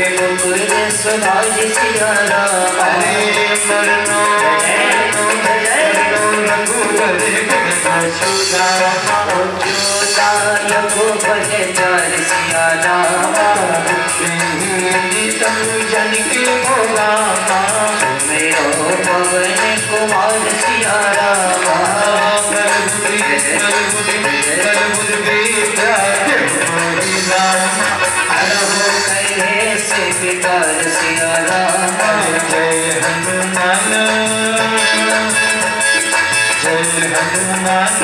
मुकुर सुधाज सिया राम। हरे मरनो रघुवर रघुपत चार सिया राम। जन के भोला मेरो पवन कुमार सिया राम। से विकार सिया राम। जय हनुमान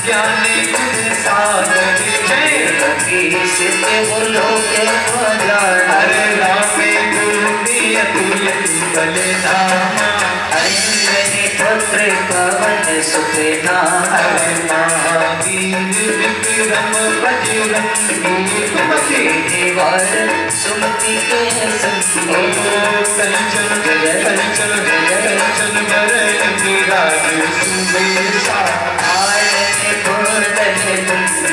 ज्ञानी गुण सागर जय कपी सिद्ध बोलो के हरे रामे गुरुदी अतुलित बलधामा। अंजनी पुत्र पवन सुत नाम। हरे महावीर विक्रम बजरंगी कुमति निवार सुमति के संगी। कंचन कंचन कंचन बरन विराज सुबेशा। आयन पूर्ण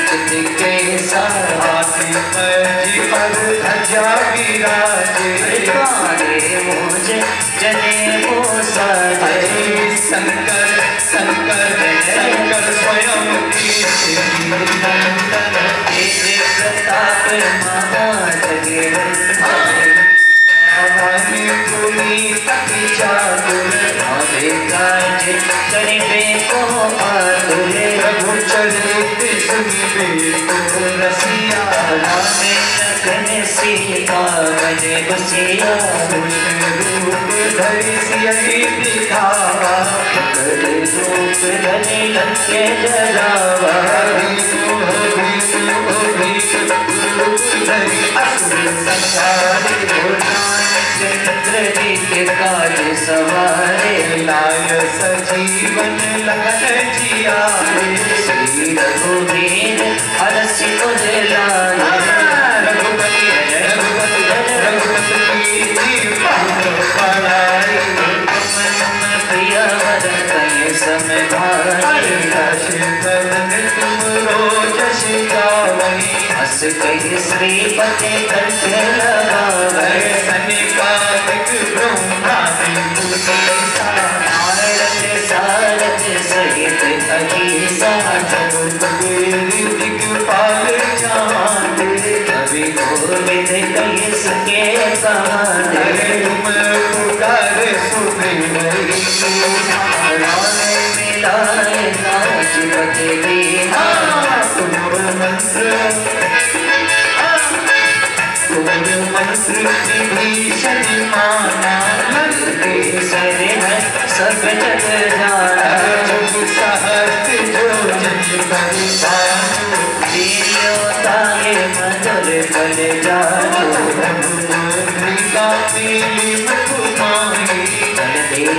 चित के हाथी जी पर ध्वजा विराजे। काले मुझ जने वो साजे। शंकर शंकर शंकर स्वयं तेज प्रताप महाजगवंदन। चातुर काज करिबे को आतुर। रघु चरित सुनिबे को रसिया। राम लखन सीता मन बसिया। रूप धरि सियहि दिखावा। रूप धरि लंके जरावा। चंद्र जी के काज सवारे। लाय सजीवन लगन जियारे। श्री रघुवीर हरसि तुझ लाए। रघुपति पढ़ाई प्रिय वर कय समभाई। तुम रोज शिकावई। हस कहि श्रीपति कंठ लगावै। सनिपातिक ब्रह्मादि नारद सारथ सहित अहिसा। दिग्पाल चाँद कवि कोविद कहि सके कहानी। तुम पुकार सुमिरई। राम मिलाए नाचपति दीना। तुम मंत्र विभीषण माना। केसर है सब जग जाना। सहस्त्र जो जन परिवार। ताये मधुर फल जानो।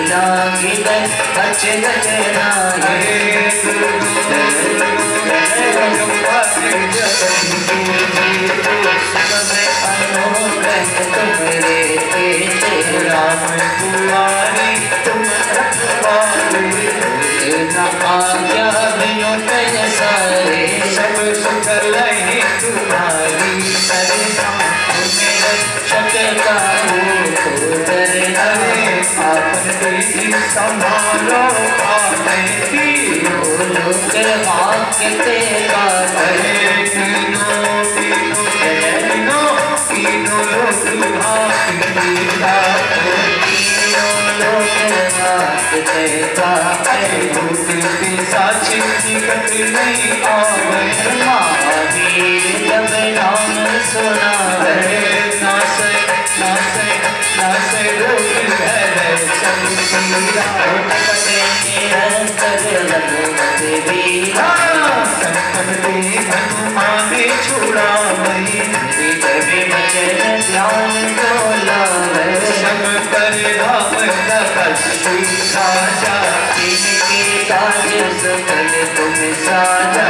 लागी अच गजनाये। अनोरथ तुमरे तेज। राम दुआरी तुम रखवारे। न आज्ञा बिनु तय सारे। सब सुख लहे तुम्हारी। रक्षक काहू को डरना। आपन प्रीति संभालो आपे की। लोक वाक्य ते गावे। तीनों लोक भागी। तीनों लोक वाक्य ते गावे। साक्षी निकट नहीं आवे। महावीर जब नाम सुनावे। नासे नासे नासे रोग है शंकीरा। निरंतर रघुपति वीरा। संकटे हनुमान छुड़ावई। कवि वचन ध्यान को लावे। सब पर राम तपस्वी राजा। इनके काज सकल तुम साजा।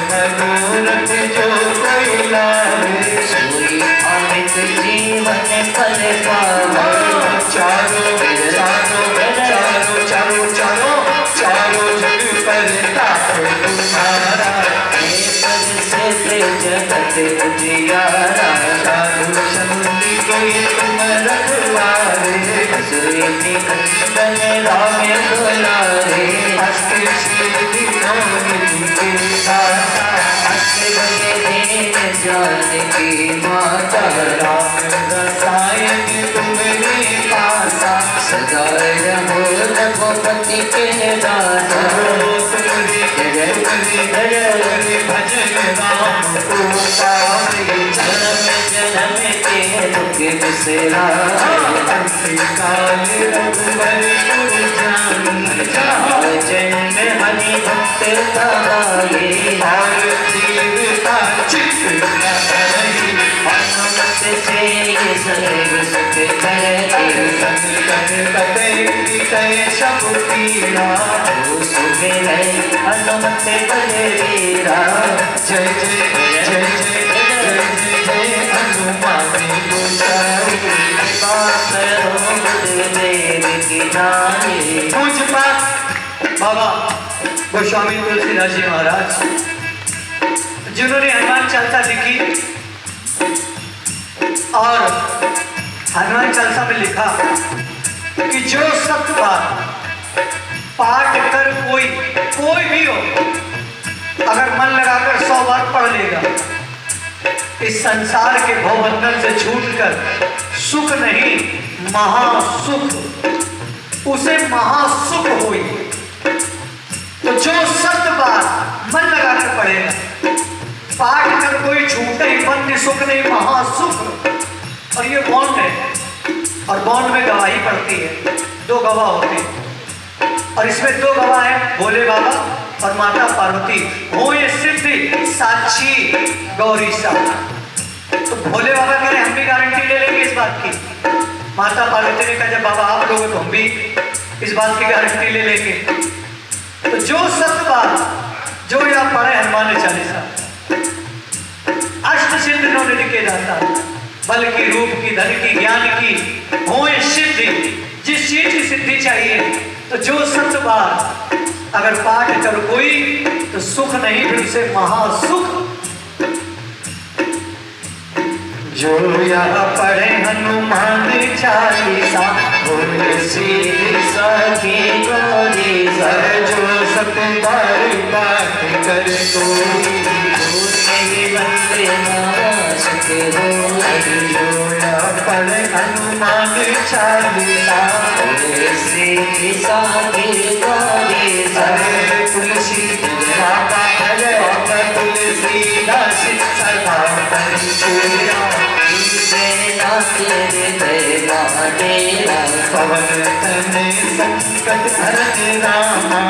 मनोरथ जो कोई लावे। सोई अमित जीवन फल पावे। चारों चारों चारों चारों चारों चारों जग पर ताप तुम्हारा। जगत उजियारा। साधु संत को रखवारे, असुरी निकंदन राम दुलारे, हस्त श्री नौमी के दाता, हस्त बने दीन जानकी माता, राम रसायन तुम्हारी पासा, सदा रहो रघुपति के दाता। तुम्हारी जय जय भजन राम को पावे, जन्म जन्म के दुख बिसराए, अंतकाल रघुबर पुर जाई, जन्म हरि भक्त गाए, और देवता चित्त न धरई, हनुमत से ये सर्व सुख करते, संकट कटे कटे सब पीड़ा, सुमिरै हनुमत बलवीरा। जय जय जय जय जय जय हनुमान गोसाई, कृपा करो गुरुदेव की नाई। पूज्य पाठ बाबा गोस्वामी तुलसीदास जी महाराज, जिन्होंने हनुमान चालीसा लिखी और हनुमान चालीसा में लिखा कि जो सत्य बात पाठ कर कोई भी हो, अगर मन लगाकर 100 बार पढ़ लेगा, इस संसार के भवबंधन से छूटकर सुख नहीं महासुख, उसे महासुख हुई। तो जो सत्य बात मन लगाकर पढ़ेगा, पाठ कर कोई छूट नहीं, बंद सुख नहीं महासुख। और ये बॉन्ड है, और बॉन्ड में गवाही पड़ती है, 2 गवाह होते हैं, और इसमें 2 गवाह हैं, भोले बाबा और माता पार्वती, हो ये सिद्धि साक्षी गौरी साहब। तो भोले बाबा कह रहे हम भी गारंटी ले लेंगे इस बात की, माता पार्वती ने कहा जब बाबा आप लोग तो हम भी इस बात की गारंटी ले लेंगे। तो जो सत्य बात जो यहाँ पढ़े हनुमान चालीसा, अष्ट सिद्ध इन्होंने लिखे जाता, बल की, रूप की, धन की, ज्ञान की, हो सिद्धि, जिस चीज की सिद्धि चाहिए। तो जो सत्य बात अगर पाठ कर कोई, तो सुख नहीं फिर उसे महासुख। जो यहाँ पढ़े हनुमान चालीसा, सीधी साखी गौरी सा, जो सत्य बार पाठ कर कोई, नहीं बंदे नाशक होई। जो यहाँ पढ़े हनुमान चालीसा, सीधी साखी गौरी सा, तुलसी बाबा हरे बाबा तुलसीदास सदा परिचूया, पवन तने संकट हरने रामा,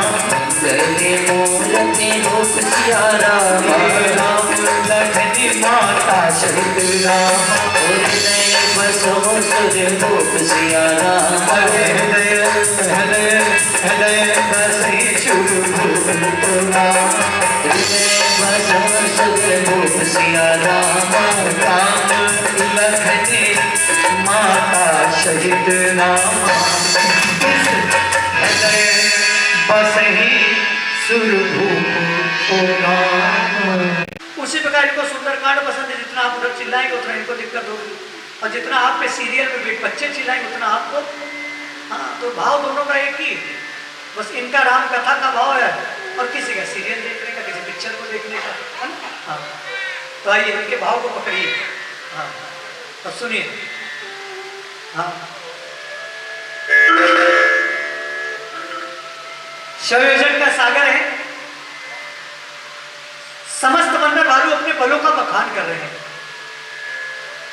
मूर्ति रूप सिया राम, राम लखन माता सहित रामा, बसो सुर रूप सिया राम, हृदय हृदय हृदय बसे शुभ राम, बसो सुर रूप सिया राम, राम लखन माता सहित रामा, हृदय बसहि सुरभूप राम। उसी प्रकार इनको सुंदरकांड पसंद है, जितना आप उधर चिल्लाएंगे उतना इनको दिक्कत होगी, और जितना आप पे सीरियल में बच्चे चिल्लाएंगे उतना आपको। हाँ, तो भाव दोनों का एक ही, बस इनका राम कथा का भाव है और किसी का सीरियल देखने का, किसी पिक्चर को देखने का, है ना। हाँ, तो आइए इनके भाव को पकड़िए। हाँ, तो सुनिए। हाँ, शवयोजन का सागर है, समस्त बंदर भालू अपने बलों का बखान कर रहे हैं,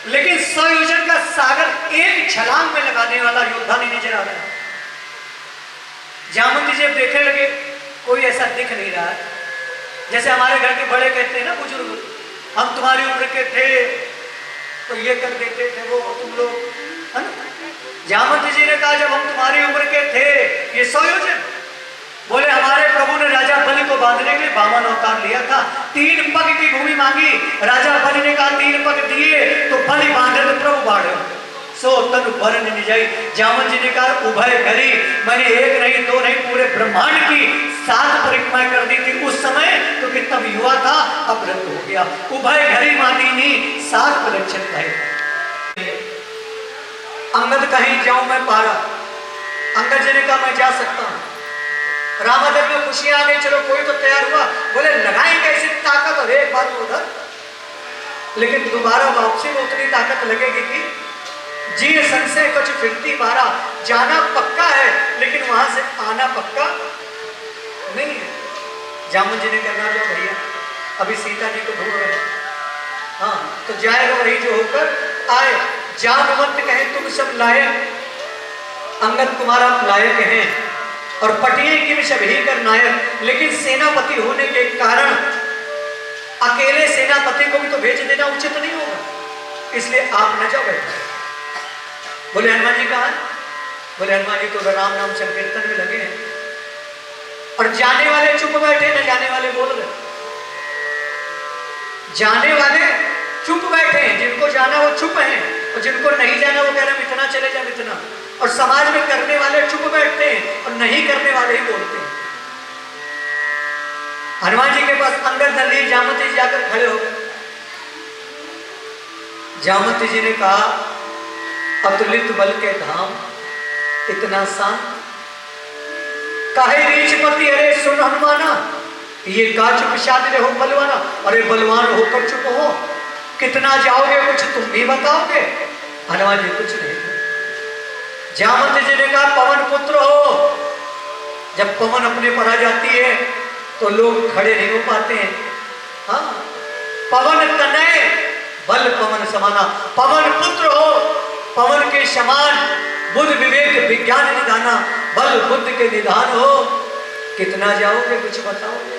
लेकिन 100 योजन का सागर एक छलांग में लगाने वाला योद्धा नहीं नजर आ रहा है। जामवंती जब देखने लगे कोई ऐसा दिख नहीं रहा है, जैसे हमारे घर के बड़े कहते हैं ना बुजुर्ग, हम तुम्हारी उम्र के थे तो ये कर देते थे वो तुम लोग, है ना। जामवंती जी ने कहा जब हम तुम्हारी उम्र के थे ये 100 योजन, बोले हमारे प्रभु ने राजा बलि को बांधने के लिए वामन अवतार लिया था, 3 पग की भूमि मांगी, राजा बलि ने कहा 3 पग दिए तो बलि बांधे तो प्रभु बाढ़े, सो तन भरन निजाई। जामवंत जी ने कहा उभय घरी, मैंने 1 नहीं 2 नहीं पूरे ब्रह्मांड की 7 परिक्रमाएं कर दी थी उस समय, तो कितना युवा था अब रद्द हो गया। उभय घरी मादीनी 7 प्रदक्षिण भय। अंगद कहीं जाऊं मैं पारा। अंगद जी ने कहा मैं जा सकता हूं। रामादर में खुशियां आ गई, चलो कोई तो तैयार हुआ। बोले लगाएं कैसी ताकत, और एक बार उधर, लेकिन दोबारा वापसी में उतनी ताकत लगेगी कि जी संशय कुछ फिरती बारा। जाना पक्का है लेकिन वहां से आना पक्का नहीं है। जामुन जी ने कहना जो भैया अभी सीता जी को ढूंढ रहे हैं, हाँ तो जाएगा वही जो होकर आए। जामवंत कहे तुम सब लायक, अंगद कुमार आप लायक हैं, और पटिए की भी सभी कर नायक। लेकिन सेनापति होने के कारण अकेले सेनापति को भी तो भेज देना उचित नहीं होगा, इसलिए आप न जाओ बैठे। बोले हनुमान जी कहाँ है? बोले हनुमान जी तो राम नाम संकीर्तन में लगे हैं, और जाने वाले चुप बैठे, न जाने वाले बोल रहे। जाने वाले चुप बैठे हैं, जिनको जाना वो चुप हैं, और जिनको नहीं जाना वो कह रहे हैं इतना चले जाओ इतना। और समाज में करने वाले चुप बैठते हैं और नहीं करने वाले ही बोलते हैं। हनुमान जी के पास अंगद दलील जामवंती जी जाकर खड़े हो गए। जामवंती जी ने कहा अतुलित बल के धाम इतना शांत, काहे रीछपति अरे सुन हनुमाना, ये का चुप शादी हो बलवाना। अरे बलवान होकर चुप हो, कितना जाओगे कुछ तुम भी बताओगे। हनुमान जी कुछ नहीं। जामवंती जी ने कहा पवन पुत्र हो, जब पवन अपने पर आ जाती है तो लोग खड़े नहीं हो पाते हैं। हाँ पवन तनय बल पवन समाना, पवन पुत्र हो, पवन के समान बुद्ध विवेक विज्ञान निधाना, बल बुद्ध के निधान हो, कितना जाओगे कुछ बताओगे।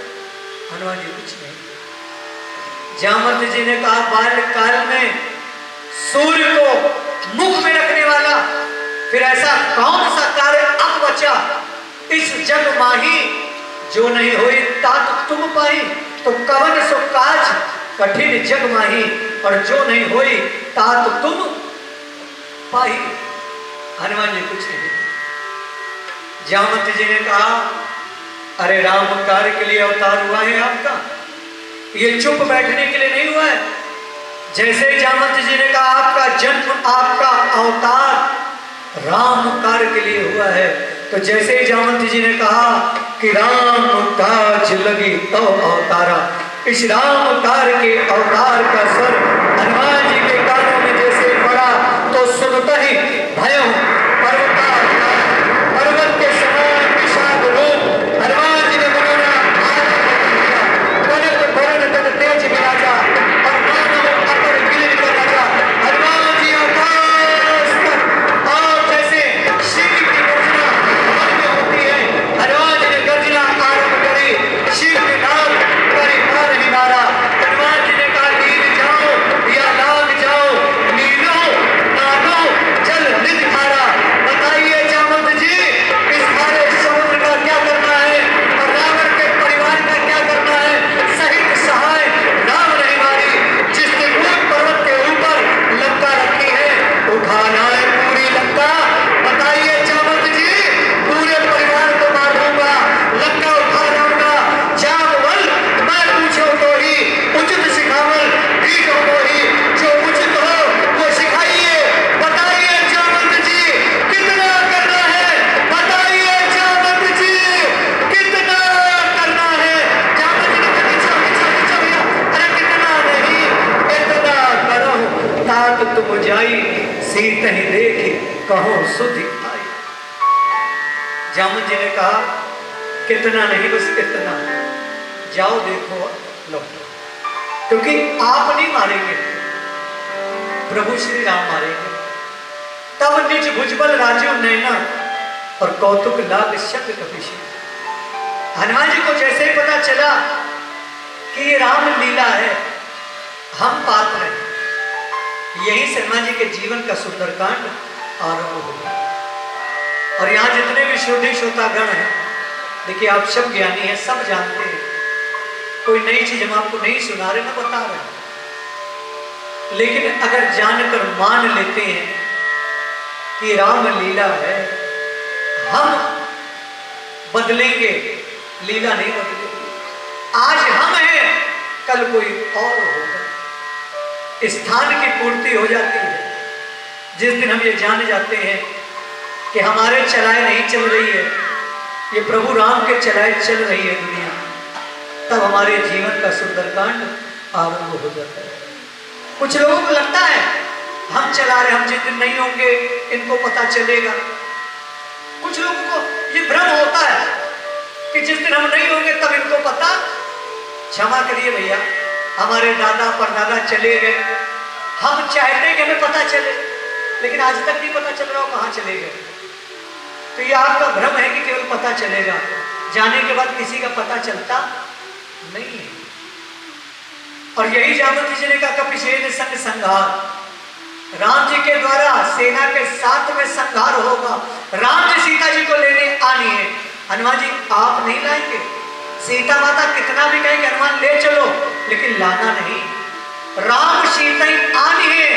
हनुमान जी कुछ नहीं। जामवंत जी ने कहा बाल्य काल में सूर्य को मुख में रखने वाला फिर ऐसा कौन सा कार्य अब बचा, इस जग माही जो नहीं हुई तात तुम पाई। तो कवन सो काज कठिन जग माही, और जो नहीं हुई तात तुम पाई। हनुमान जी कुछ नहीं। जामवंत जी ने कहा अरे राम कार्य के लिए अवतार हुआ है आपका, ये चुप बैठने के लिए नहीं हुआ है। जैसे जामवंत जी ने कहा आपका जन्म आपका अवतार राम कार्य के लिए हुआ है, तो जैसे ही जामवंत जी ने कहा कि राम काज लगी तो अवतारा, इस राम कार्य के अवतार का स्वर हनुमान जी के कानों में जैसे पड़ा तो सुनता ही भय पर्वत के समान विषाद रूप हनुमान जी ने मनोरा तेज विराजा और मानव अपर विलीन कर राजा। हनुमान जी आकाश पर, और जैसे शिव की गर्जना मन में होती है, हनुमान जी ने गर्जना आरंभ करी, शिव के नाम पर मार ही मारा। हनुमान जी ने कहा नील जाओ या लाग जाओ, नीलो नानो जल निध खारा। बताइए जामवंत जी इस सारे समुद्र का क्या करना है, और रावण के परिवार का क्या करना है। सहित सहाय राम नहीं मारी, जिसने कोई पर्वत के ऊपर लंका रखी है, उठाना है पूरी लंका। बताइए जामवंत जी पूरे परिवार को मार दूंगा, लंका उठा लाऊंगा। जामवल मैं पूछो तो ही उचित सिखावल रीत हो ही, जो उचित हो वो सिखाइए। बताइए जामवंत जी कितना करना है, बताइए जामवंत जी कितना करना है। जामवंत जी ने कहा पीछा भैया, अरे कितना नहीं इतना करो तात तुम जाई, सीत ही देखी कहो सुधि आई। जामवंत जी ने कहा कितना नहीं बस इतना, जाओ देखो लो, क्योंकि आप नहीं मारेंगे, प्रभु श्री राम मारेंगे। तब निज भुजबल राजू नैना और कौतुक लाग शब्द कपिशी। हनुमान जी को जैसे ही पता चला कि ये राम लीला है, हम पात्र हैं, यही से हनुमान जी के जीवन का सुंदरकांड आरंभ हुआ। और यहाँ जितने भी श्रोता श्रोतागण हैं, देखिए आप सब ज्ञानी हैं, सब जानते हैं, कोई नई चीज हम आपको नहीं सुना रहे, ना बता रहे। लेकिन अगर जानकर मान लेते हैं कि राम लीला है, हम बदलेंगे, लीला नहीं बदलेगी। आज हम हैं, कल कोई और होगा, स्थान की पूर्ति हो जाती है। जिस दिन हम ये जान जाते हैं कि हमारे चलाए नहीं चल रही है, ये प्रभु राम के चलाए चल रही है दुनिया, तब हमारे जीवन का सुंदरकांड आरंभ हो जाता है। कुछ लोगों को लगता है हम चला रहे, हम जिस दिन नहीं होंगे इनको पता चलेगा। कुछ लोगों को ये भ्रम होता है कि जिस दिन हम नहीं होंगे तब इनको पता। क्षमा करिए भैया, हमारे दादा परदादा चले गए, हम चाहते हैं कि हमें पता चले, लेकिन आज तक नहीं पता चल रहा हो कहाँ चले गए। तो ये आपका भ्रम है कि केवल पता चलेगा, जाने के बाद किसी का पता चलता नहीं है। और यही जामवंती जी ने कहा कपिशेन संग संहार, राम जी के द्वारा सेना के साथ में संहार होगा। राम जी सीता जी को लेने आनी है, हनुमान जी आप नहीं लाएंगे। सीता माता कितना भी कहेंगे हनुमान ले चलो, लेकिन लाना नहीं। राम सीता ही आनी है,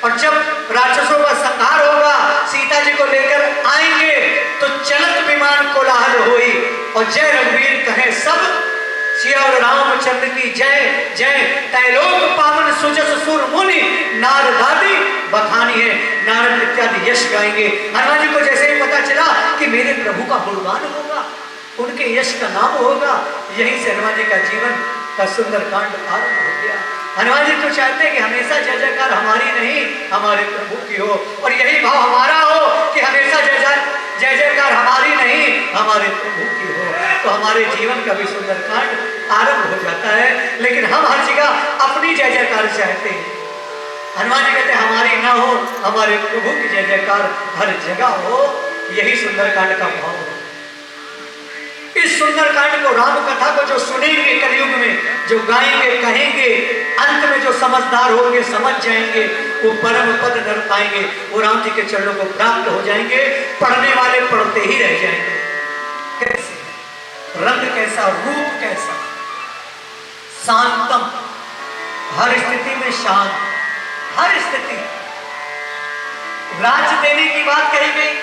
और जब राक्षसों का संहार होगा सीता जी को लेकर आएंगे तो चलत विमान कोलाहल होई, और जय रघुवीर कहे सब, सिया रामचंद्र की जय जय। तैलोक पावन सुजस सुर मुनि नारदादि बखानी है, नारद इत्यादि यश गाएंगे। हनुमान जी को जैसे ही पता चला कि मेरे प्रभु का गुणगान होगा, उनके यश का नाम होगा, यहीं से हनुमान जी का जीवन का सुंदर कांड आरंभ हो गया। हनुमान जी तो चाहते हैं कि हमेशा जय जयकार हमारी नहीं हमारे प्रभु की हो, और यही भाव हमारा हो कि हमेशा जय जयकार हमारी नहीं हमारे प्रभु की हो, तो हमारे जीवन का भी सुंदर कांड आरंभ हो जाता है। लेकिन हम हर जगह अपनी जय जयकार चाहते हैं। हनुमान जी कहते हैं हमारी ना हो, हमारे प्रभु की जय जयकार हर जगह हो, यही सुंदर कांड का भाव है। इस सुंदर कांड को, राम कथा को जो सुनेंगे कलयुग में, जो गाएंगे कहेंगे, अंत में जो समझदार होंगे समझ जाएंगे, वो परम पद नर पाएंगे, वो राम जी के चरणों को प्राप्त हो जाएंगे। पढ़ने वाले पढ़ते ही रह जाएंगे। कैसे रंग कैसा, रूप कैसा, शांतम, हर स्थिति में शांत, हर स्थिति। राज्य देने की बात कही गई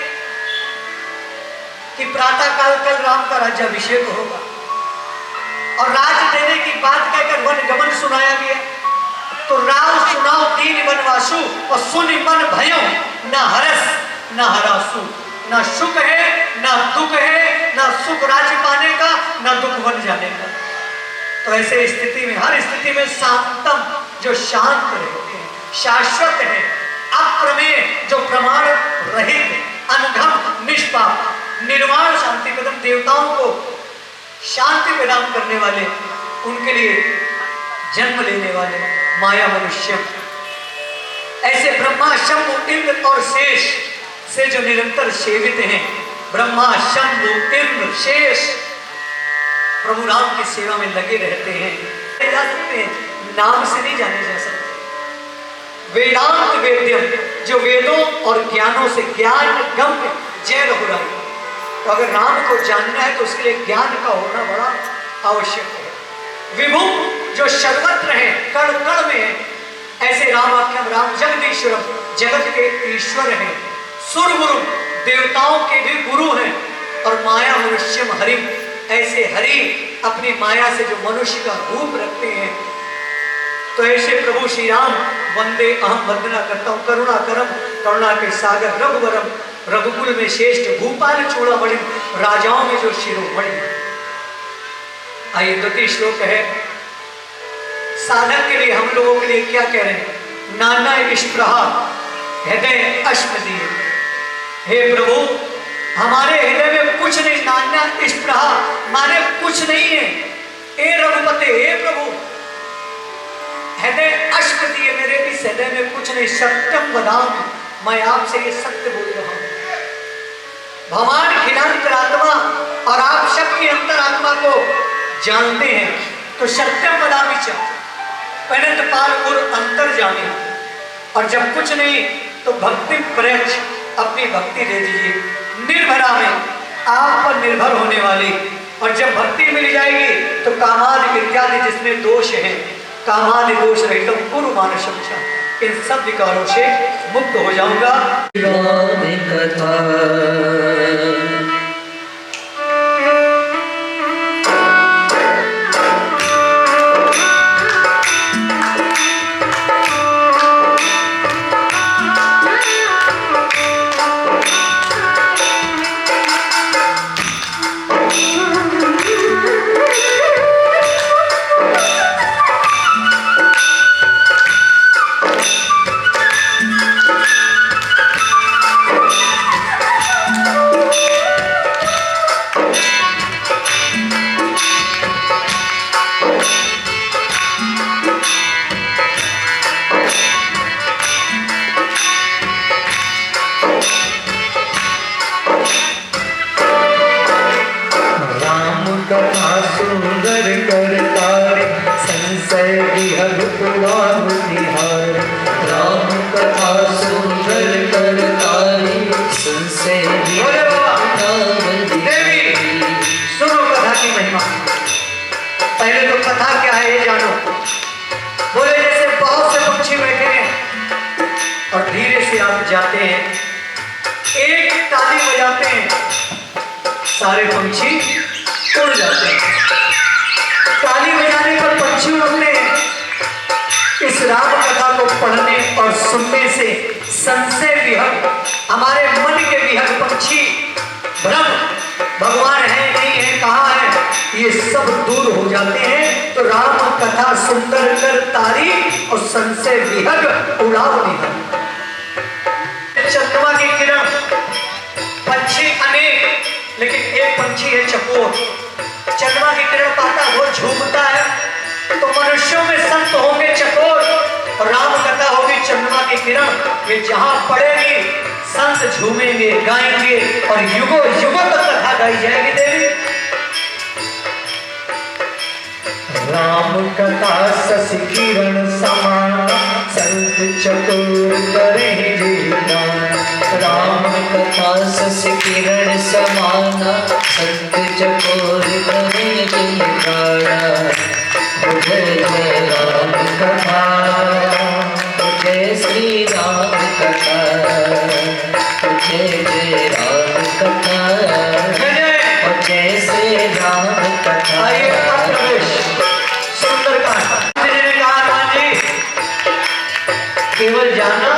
कि प्रातः काल कल राम का राज्याभिषेक होगा, और राज्य देने की बात कहकर वन गमन सुनाया गया। तो राव सुनाओ दीन वनवासु, और सुन मन भयो, न हरस न हरासु। न सुख है न दुख है, न सुख राज्य पाने का न दुख वन जाने का। तो ऐसे स्थिति में, हर स्थिति में शांतम, जो शांत रहते हैं, शाश्वत है, अप्रमेय, जो प्रमाण रहित, अनघम, निष्पाप, निर्वाण शांति प्रदम, देवताओं को शांति प्रदान करने वाले, उनके लिए जन्म लेने वाले, माया मनुष्य। ऐसे ब्रह्मा शंभु इंद्र और शेष से जो निरंतर सेवित हैं, ब्रह्मा शंभु इंद्र शेष प्रभु राम की सेवा में लगे रहते हैं। जा सकते हैं, नाम से नहीं जाने जा सकते। वेदांत वेद्यम, जो वेदों और ज्ञानों से ज्ञान गम्य, जय रघुराई। तो अगर राम को जानना है तो उसके लिए ज्ञान का होना बड़ा आवश्यक है। विभु, जो सर्वत्र है, कण कण में है, ऐसे रामाख्यम, राम जगदीश्वरम, जगत के ईश्वर हैं। सुरगुरु, देवताओं के भी गुरु हैं। और माया मनुष्यम हरिम, ऐसे हरि अपनी माया से जो मनुष्य का रूप रखते हैं। तो ऐसे प्रभु श्री राम वंदे अहम, वंदना करता हूँ करुणा करम, करुणा के सागर रघुवरम, रघुकुल में श्रेष्ठ भूपाल चूड़ामणि, राजाओं में जो शिरोमणि। आइए द्वितीय श्लोक है। साधक के लिए, हम लोगों के लिए क्या कह रहे हैं? नाना स्पृहा हृदय अश्मदीय। हे प्रभु, हमारे हृदय में कुछ नहीं, नाना स्पृहा माने कुछ नहीं है। हे रघुपते, हे प्रभु, हृदय अश्मदीय, मेरे इस हृदय में कुछ नहीं। सत्यम वदामि, मैं आपसे ये सत्य बोल रहा हूं। भगवान खिलांतरात्मा, और आप सबकी अंतरात्मा को जानते हैं। तो सत्यम वदामि च अनंत पार और अंतर्जामी। और जब कुछ नहीं तो भक्ति प्रयच्छ, अपनी भक्ति दे दीजिए। निर्भरा में, आप पर निर्भर होने वाली। और जब भक्ति मिल जाएगी तो कामादि इत्यादि जिसमें दोष है, कामादि दोष रहित पूर्व मानसम, इन सब विकारों से मुक्त हो जाऊंगा। राम कथा ताली बजाते हैं, सारे पंछी उड़ जाते हैं। ताली बजाने पर पंछी उड़ते हैं। इस राम कथा को पढ़ने और सुनने से संशय विहग, हमारे मन के विहग पंछी भ्रम, भगवान है नहीं है कहाँ है, ये सब दूर हो जाते हैं। तो राम कथा सुंदर कर तारी और संशय विहग उड़ाव विहग। चंद्रमा की किरण, पंछी अनेक, लेकिन एक पंछी है चकोर। चंद्रमा की किरण पाता है, वो झूमता है। तो मनुष्यों में संत होंगे चकोर और राम कथा होगी चंद्रमा की किरण। ये जहां पड़ेगी संत झूमेंगे, गाएंगे और युगों युगों तक कथा गाई जाएगी देवी। राम कथा शशि किरण समान, संत चकोर करेंगे गान। राम कथा शशि किरण समान, संत चकोर करेंगे गान। जय जय राम कथा, जय श्री राम कथा, जय जय राम कथा, जय श्री राम कथा। आइए प्रवेश सुंदरकांड। ने कहा हनुमान जी केवल जाना,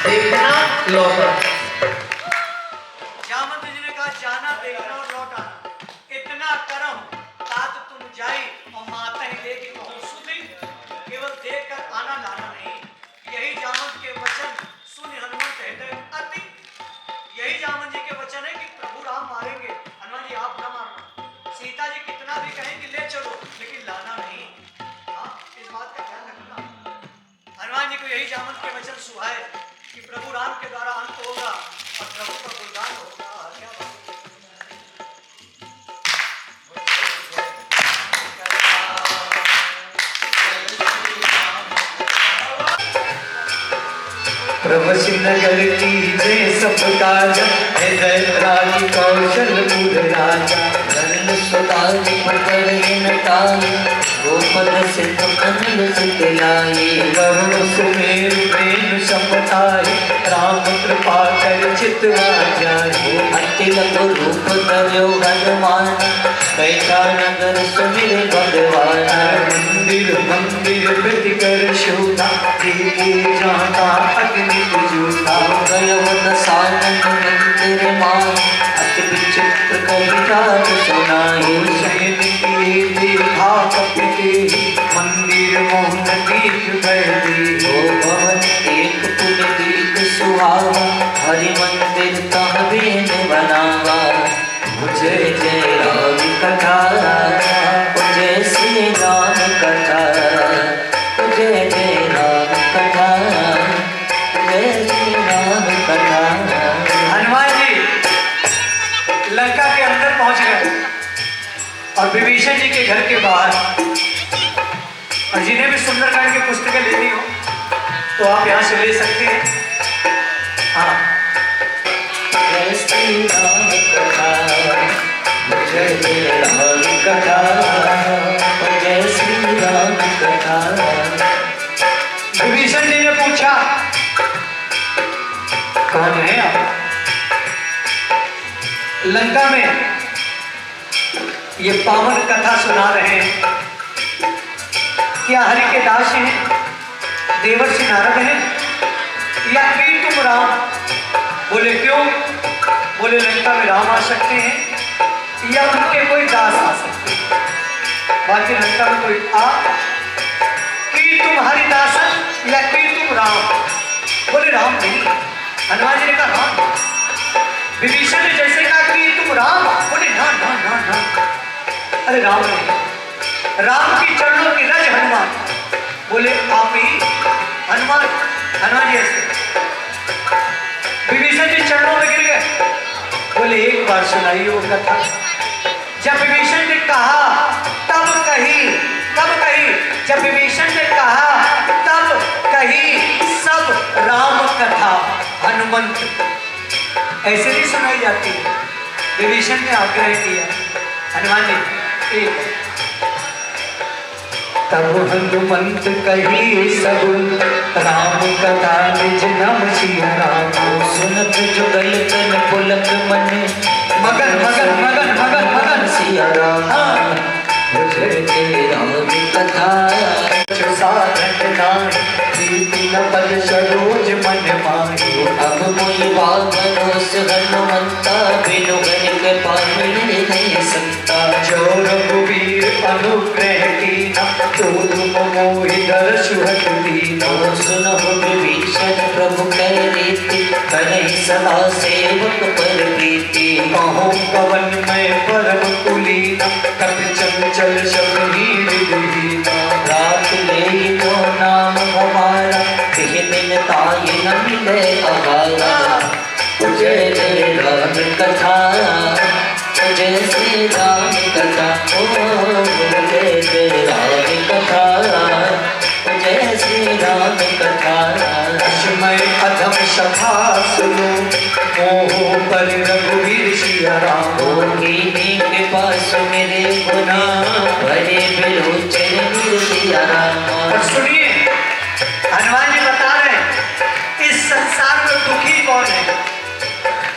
देखना, लौटना। जामवंत जी ने कहा जाना, देखना और लौटना। इतना करम तात तुम जाई और माता ही देगी बहुत सुधी, केवल देख कर आना लाना नहीं। यही जामवंत के वचन सुन हनुमंत हृदय अति। यही जामवंत जी के वचन है कि प्रभु राम मारेंगे, हनुमान जी आप न मारना। सीता जी कितना भी कहें कि ले चलो, लेकिन लाना नहीं। हाँ, इस बात का ध्यान रखना। हनुमान जी को यही जामवंत के वचन सुहाए कि प्रभु राम के द्वारा अंत होगा और प्रभु का गुणगान होगा। क्या बात है? प्रभु नगर कीजे सब काज, जय राज कौशलपुर राजा। धर्म सुधार पकड़ ताल, गोपद सिद्ध कनल सितलाई। वरुण सुमेर प्रेम समताई, राम कृपा कर चितवा जाए। अतिलक रूप धर्यो हनुमान, कैसा नगर सुमिर भगवान। मंदिर मंदिर प्रति कर शोभा, देखे जाता अग्नि जूता। गयो दसानन मंदिर मान, अति विचित्र कविता सुनाई। सैन किए देखा कपिते, मंदिर मोहन दीप बैठी। ओ भवन एक पुल दीप सुहावा, हरि मंदिर तह बेन बनावा। जय जय राम कथा, जय श्री राम कथा, जय जय राम कथा, जय श्री राम कथा। हनुमान जी लंका के अंदर पहुंच गए और विभीषण जी के घर के बाहर। और जिन्हें भी सुंदरकांड की पुस्तकें लेनी हो तो आप यहाँ से ले सकते हैं। हाँ, जय श्री राम कथा, जय जय राम कथा, जय श्री राम कथा। विभीषण जी ने पूछा कौन है आप? लंका में ये पावन कथा सुना रहे हैं, क्या हरि के दास हैं, देवर्षि नारद हैं, या कि तुम राम? बोले क्यों? बोले लंका में राम आ सकते हैं या उनके कोई दास आ सकते हैं, बाकी लंका में कोई आ कि तुम हरिदासन या कि तुम राम? बोले राम नहीं। हनुमान जी ने कहा राम। विभीषण ने जैसे कहा कि तुम राम, बोले ना ना ना ना, अरे राम नहीं, राम की चरणों की रज हनुमान। बोले आप ही हनुमान? हनुमान जी ऐसे विभीषण जी चरणों में गिर गए। बोले एक बार सुनाइए वो कथा। जब विभीषण ने कहा तब कही, कब कही? जब विभीषण ने कहा तब कही सब राम कथा हनुमंत। ऐसे नहीं सुनाई जाती। विभीषण ने आग्रह किया, हनुमान जी एक। तब हनुमंत कही सब राम कथा निज नाम सिया राम। सुनत जुगल तन पुलक प्रीति न पद सरोज मन माही। अब मोहि वामनोस हनुमंता, बिनु गण कृपा मिले नहीं सकता। जो रघुवीर अनुग्रह कीना, तो तुम मोहि दर्शु हठ दीना। सुनहु विभीषण प्रभु कह रीति, करहि सदा सेवक पर प्रीति। कहो पवन में परम कुलीना, कपि चंचल शबरी विदहीना। रात ले तो नाम हमारा, तिह दिन ताहि न मिले आहारा। जय जय राम कथा, जय श्री राम कथा। ओ जय जय राम कथा, जय श्री राम कथा। लक्ष्मण अधम सखा सुनो, मोह पर रघुवीर सिया राम। कीन्ही कृपा सुमिरे गुना, भरे बिलोचन सिया राम। और सुनिए, हनुमान जी बता रहे हैं इस संसार में दुखी कौन है।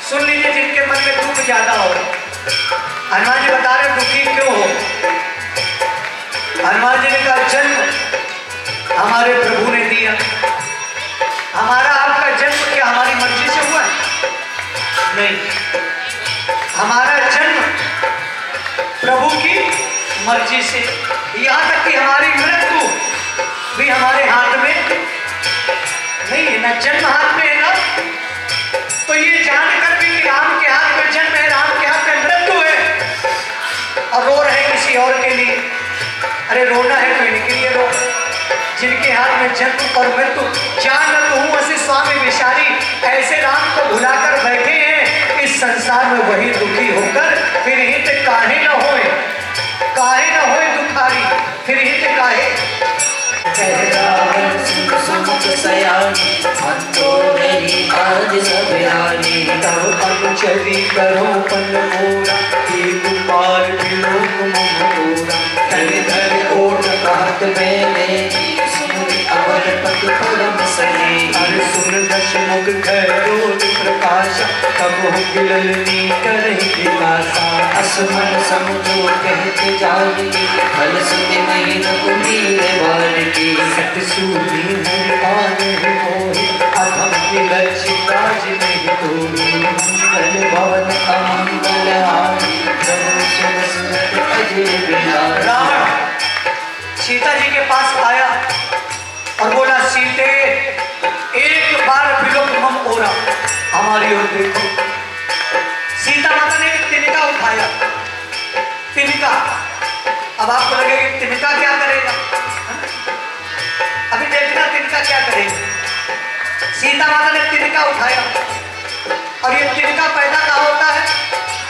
सुन लीजिए, जिनके मन में दुख ज्यादा हो। हनुमान जी बता रहे दुखी क्यों हो। हनुमान जी ने कहा जन्म हमारे प्रभु ने दिया। हमारा आपका जन्म क्या हमारी मर्जी से हुआ? नहीं, हमारा जन्म प्रभु की मर्जी से। यहाँ तक कि हमारी मृत्यु भी हमारे हाथ में नहीं है। ना जन्म हाथ में है, ना तो ये जानकर भी कि राम के हाथ में जन्म है, राम के हाथ में मृत्यु है, और रो रहे किसी और के लिए। अरे रोना है तो इनके लिए रो, जिनके हाथ में जन्म और मृत्यु। जान न तो हूँ ऐसे स्वामी विशाली, ऐसे राम को भुलाकर बैठे हैं इस संसार में, वही दुखी होकर फिर हित काहे न होए, काहे न होए दुखारी, फिर हित काहे। सुमुख सयानी, अंतो मेरी आदि सब रानी। तब अनुचरी करो पन मोरा, एक बार विलोक मम मोरा। धर धर ओट कहत बेले, सुमुख अवर पत परम सही। अरे सुन दश मुख खरोज प्रकाश, तब हो गिलनी करहि विलासा। असमन समझो कहते जागी, फल सुनि मही रघुवीर बारकी। सत सूनी हरि आने मोहि, अधम की लक्षिताज नहीं तोड़ी। मंगल भवन अमंगल हारी, प्रभु सुन सुनत अजय बिहारी। रावण सीता जी के पास आया और बोला, सीते एक बार विलोक मम ओरा, हमारी ओर देखो। सीता माता ने एक तिनका उठाया, तिनका। अब आपको लगेगा तिनका क्या करेगा, अभी देखना तिनका क्या करेगा। सीता माता ने तिनका उठाया, और ये तिनका पैदा कहाँ होता है?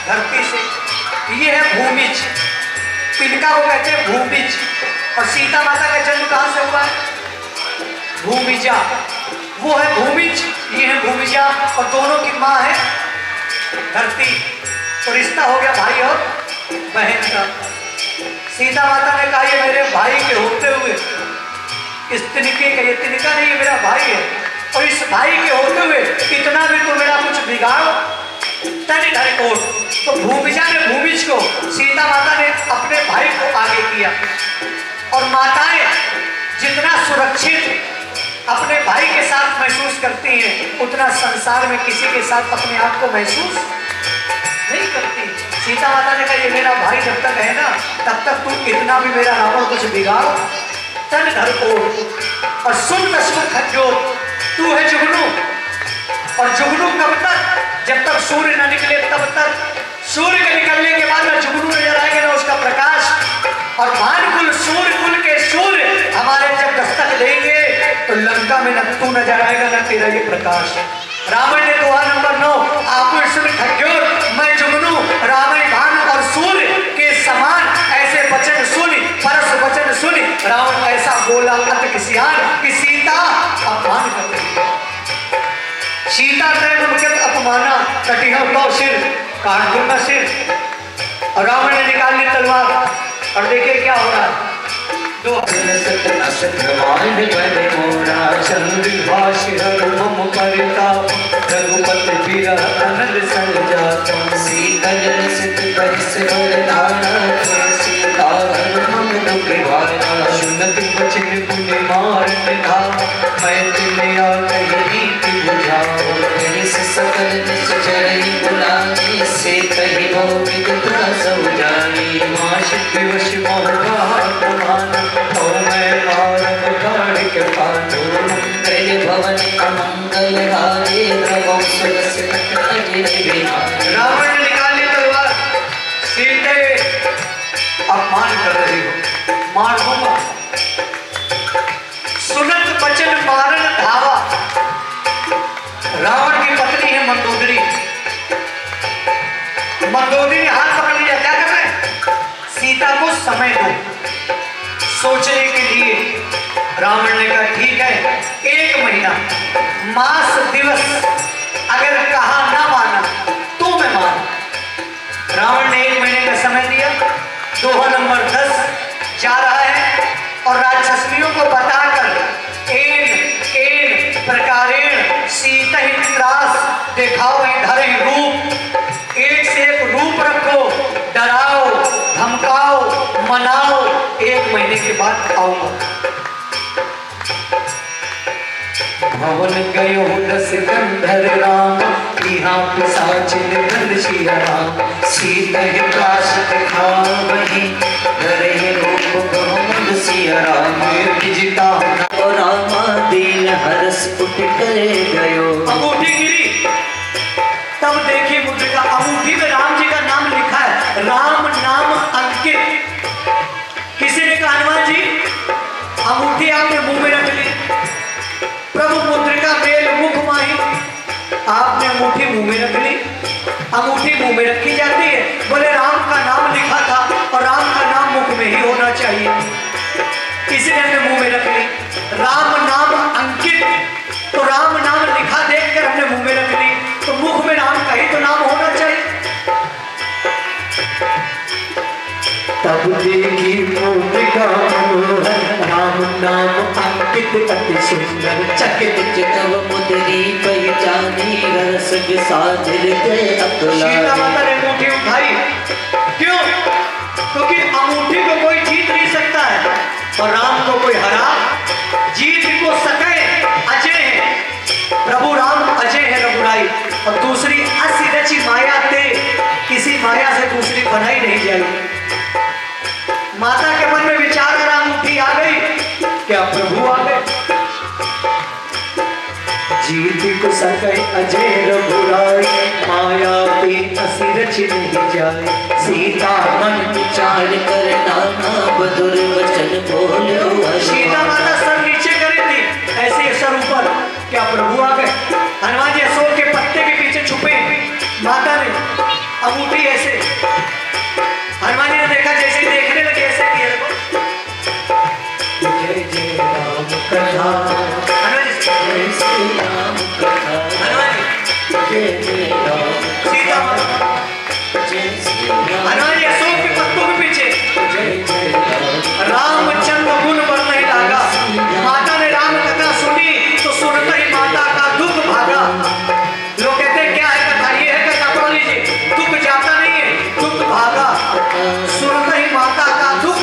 धरती से। ये है भूमिज, तिनका को कहते हैं भूमिज। और सीता माता का जन्म कहाँ से हुआ है? भूमिजा। वो है भूमिज, ये है भूमिजा, और दोनों की माँ है धरती। तो रिश्ता हो गया भाई और बहन का। सीता माता ने कहा ये मेरे भाई के होते हुए इस तिनके का, ये तिनका नहीं, ये मेरा भाई है, और इस भाई के होते हुए इतना भी तो मेरा कुछ बिगाड़ो तनि धर कोट। तो भूमिजा ने भूमिज को, सीता माता ने अपने भाई को आगे किया। और माताएं जितना सुरक्षित अपने भाई के साथ महसूस करती हैं, उतना संसार में किसी के साथ अपने आप को महसूस नहीं करती। सीता माता ने कहा ये मेरा भाई जब तक है ना, तब तक तू इतना भी मेरा रावण कुछ बिगाड़ तन धर को। और सुन दशमुख खंजो, तू है जुगनू, और जुगनू कब तक? जब तक सूर्य न निकले तब तक। सूर्य के निकलने के बाद ना जुगनू नजर आएगा ना उसका प्रकाश। और भानुकुल सूर्य कुल के सूर्य हमारे जब दस्तक देंगे तो लंका में न तू नजर आएगा न तेरा ये प्रकाश। रावण ने दोहा नंबर 9, आपो सुन खंजोर, मैं जुगनू रावण भानु और सूर्य के समान ऐसे वचन सुनी, परस वचन सुनी। रावण ऐसा बोला अत किसियान कि सीता अपमान कर रही। सीता तय मुझे अपमाना, कटिहा तो सिर काट दूंगा सिर। और रावण ने निकाल ली तलवार, और देखिए क्या हो रहा है। रघुपति बिरह अनल संजात, शीतल सित बरस वरदाना, सीता हर मम दुख भारा। सुनत बचन पुनि मार लिखा, मैं दिलिया कही की बुझाओ, इस सकल निश्चय बुलाने से कहीं वो विदुता समझाई। माश दिवस मोहमान हो मैं आरम काढ़ के पानो, मंगल भवन अमंगल हारे द्रवो सुरस अजय रावण ने निकाली तलवार, सीते अपमान कर रही हो, मार दूंगा। सुनत बचन मारन धावा, रावण की पत्नी है मंदोदरी, मंदोदरी ने हाथ पकड़ लिया, क्या कर रहे हैं? सीता को समय दो सोचने के लिए। रावण ने कहा ठीक है, 1 महीना मास दिवस अगर कहा ना माना तो मैं मानू। रावण ने 1 महीने का समय दिया। दोहा नंबर 10 जा रहा है और राक्षसनियों को बताकर एन प्रकारेण सीतहि त्रास दिखाओ धरे रूप, एक से एक रूप रखो, डराओ धमकाओ मनाओ, 1 महीने के बाद आऊंगा। भवन गयो दस कंधर राम, यहाँ पिशाच निकल सिया राम, सीता त्रास दिखावही धरे रूप बहुमद सिया राम। जिता और रामा दीन हरस उठ कर गयो। अंगूठी गिरी, तब देखिए मुद्रिका, अंगूठी में राम जी का नाम लिखा है, राम नाम अंकित। किसी ने कहा हनुमान जी अंगूठी आपने मुंह में रख ली, प्रभु मुद्रिका मेल मुख माही, आपने अंगूठी मुंह में रख ली। अंगूठी मुंह में रखी जाती है, बोले राम का नाम लिखा था और राम का नाम मुख में ही होना चाहिए, इसलिए हमने मुंह में रख ली। राम नाम अंकित, तो राम नाम लिखा देखकर हमने मुंह में रख ली, तो मुख में राम का ही तो नाम होना चाहिए। तब देखी मुद्रिका राम नाम अंकित अति सुंदर, चकित चितव मुदरी पहचानी रस विसाज हृदय अतुला। सीता माता ने अंगूठी उठाई, क्यों? क्योंकि अंगूठी को कोई जीत नहीं सकता है और राम को कोई हरा जीत को सके। अजय है प्रभु राम, अजय है रघुराई। और दूसरी असी रची माया ते, किसी माया से दूसरी बनाई नहीं जाएगी। माता के मन में विचार कर अंगूठी आ गई, क्या प्रभु आ गए? जीत को सके अजय रघुराई, माया पे असी रच नहीं जाए। सीता मन विचार कर नाना बदुर वचन बोलो। सीता माता सर नीचे करी थी, ऐसे सर ऊपर, क्या प्रभु आ गए? हनुमान जी अशोक के पत्ते के पीछे छुपे, माता ने अंगूठी ऐसे, हनुमान जी ने देखा, जैसे देखने लगे ऐसे किया। जय जय राम कथा, हनुमान जी सीता माता, हनुमान जी अशोक के पत्तों के पीछे, रामचंद्र गुण पर नहीं लागा। माता ने राम कथा सुनी तो सुनते ही माता का दुख भागा। लोग कहते हैं क्या है कथा? ये है कथा, पढ़ लीजिए, दुख जाता नहीं है, दुख भागा। सुनते ही माता का दुख,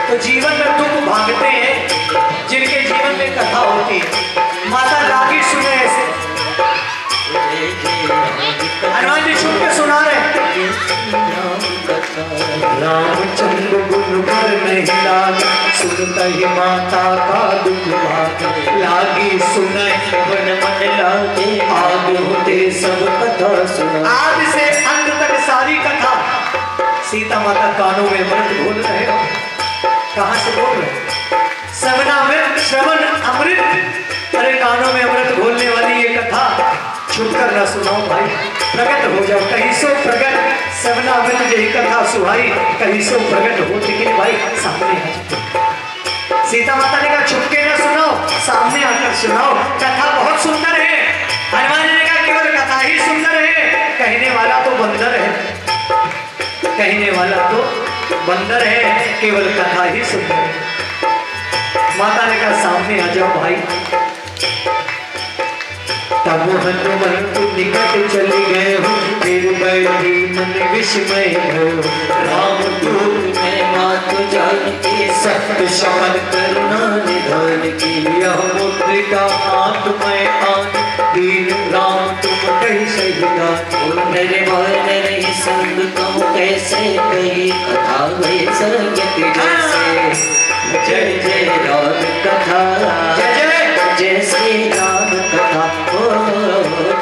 तो जीवन में दुख भागते हैं जिनके जीवन में कथा होती है। माता रागी सुने ऐसे, हनुमान जी छुप के सुना रहे, रामचंद्र गुण पर नहीं लागा, सुनता ही माता का दुख भागा। लागी सुने मन मन लागे, आग होते सब कथा सुना। आदि से अंत तक सारी कथा। सीता माता कानों में अमृत बोल रहे हो, कहां से बोल रहे? श्रवण अमृत, अरे कानों में अमृत घोलने वाली ये कथा छुप कर न सुनाओ भाई, प्रकट हो जाओ। कहीं सो प्रकट सवना अमृत यही कथा सुहाई, कहीं सो प्रकट हो, लेकिन भाई सामने आ जाओ। सीता माता ने कहा छुप के न सुनाओ, सामने आकर सुनाओ, कथा बहुत सुंदर है। हनुमान जी ने कहा केवल कथा ही सुंदर है, कहने वाला तो बंदर है, कहने वाला तो बंदर है, केवल कथा ही सुंदर है। माता ने कहा सामने आ जाओ भाई। तब हनुमंत निकट चले गए हो, फिर बैठी मन विस्मय हो। राम दूत में मातु जान के सत्य शपथ करुणा निधान की, यह मुद्रिका हाथ में आन, दीन राम तुम कैसे गान। मेरे वानर संग तुम कैसे कही कथा भय संगत जैसे। जय जय राम कथा, जय जय जय श्री राम कथा, ओ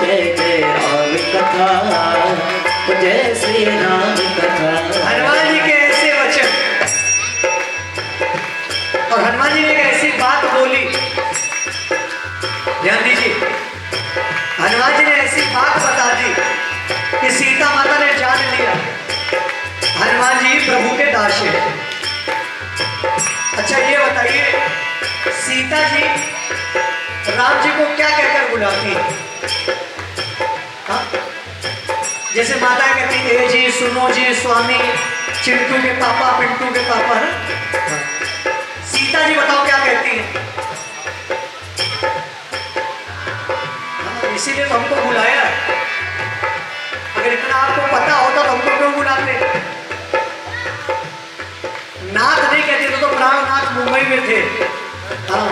जय जय राम कथा, जय श्री राम कथा। हनुमान जी के ऐसे वचन और हनुमान जी ने एक ऐसी बात बोली, ध्यान दीजिए, हनुमान जी ने ऐसी बात बता दी कि सीता माता ने जान लिया हनुमान जी प्रभु के दास हैं। अच्छा ये बताइए, सीता जी राम जी को क्या कहकर बुलाती है? हाँ? जैसे माता कहती है ए जी, सुनो जी, स्वामी, चिंटू के पापा, पिंटू के पापा, है ना? सीता जी बताओ क्या कहती है? इसीलिए तो हमको बुलाया। अगर इतना आपको पता होता तो हमको क्यों बुलाते? नाथ नहीं कहते तो प्राणनाथ मुंबई में थे। हाँ,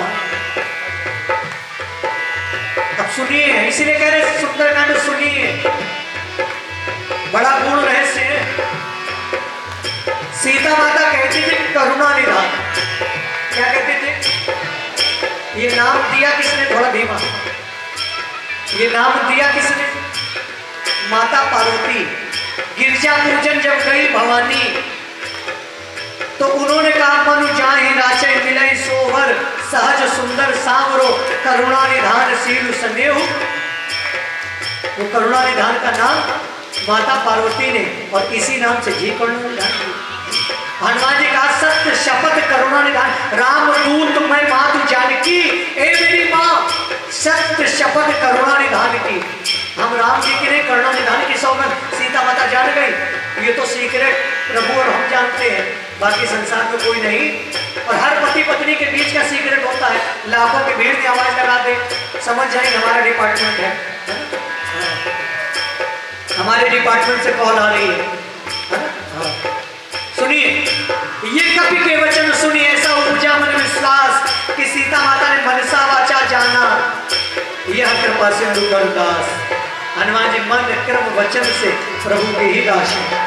अब सुनिए, इसीलिए कह रहे सुंदरकांड सुनिए, बड़ा गुण रहस्य है। सीता माता कहती थी करुणा निधान। क्या कहते थे? ये नाम दिया किसने? थोड़ा धीमा। ये नाम दिया किसने? माता पार्वती। गिरजा पूजन जब गई भवानी तो उन्होंने कहा मनु जाहि राचय मिलई सोहर, सहज सुंदर सांवरो, करुणा निधान शील सनेहु। वो करुणा निधान का नाम माता पार्वती ने और इसी नाम से जी करुणा निधान। हनुमान जी का सत्य शपथ करुणा निधान, राम दूत मैं मातु जानकी, ए मेरी माँ सत्य शपथ करुणा निधान की। हम राम जी की नहीं, करुणा निधान की सौगंध सीता माता जान गई। ये तो सीक्रेट प्रभु और हम जानते हैं, बाकी संसार में कोई नहीं। और हर पति पत्नी के बीच का सीक्रेट होता है। लाखों की भीड़ में आवाज लगा दे, समझ जाएंगे हमारा डिपार्टमेंट है। हमारे डिपार्टमेंट से कॉल आ रही है। सुनिए, ये कवि के वचन सुनिए, ऐसा उपजा मन विश्वास कि सीता माता ने मनसा वाचा जाना, यह कृपा सिंधु दास। हनुमान जी मन क्रम वचन से प्रभु के ही दास हैं।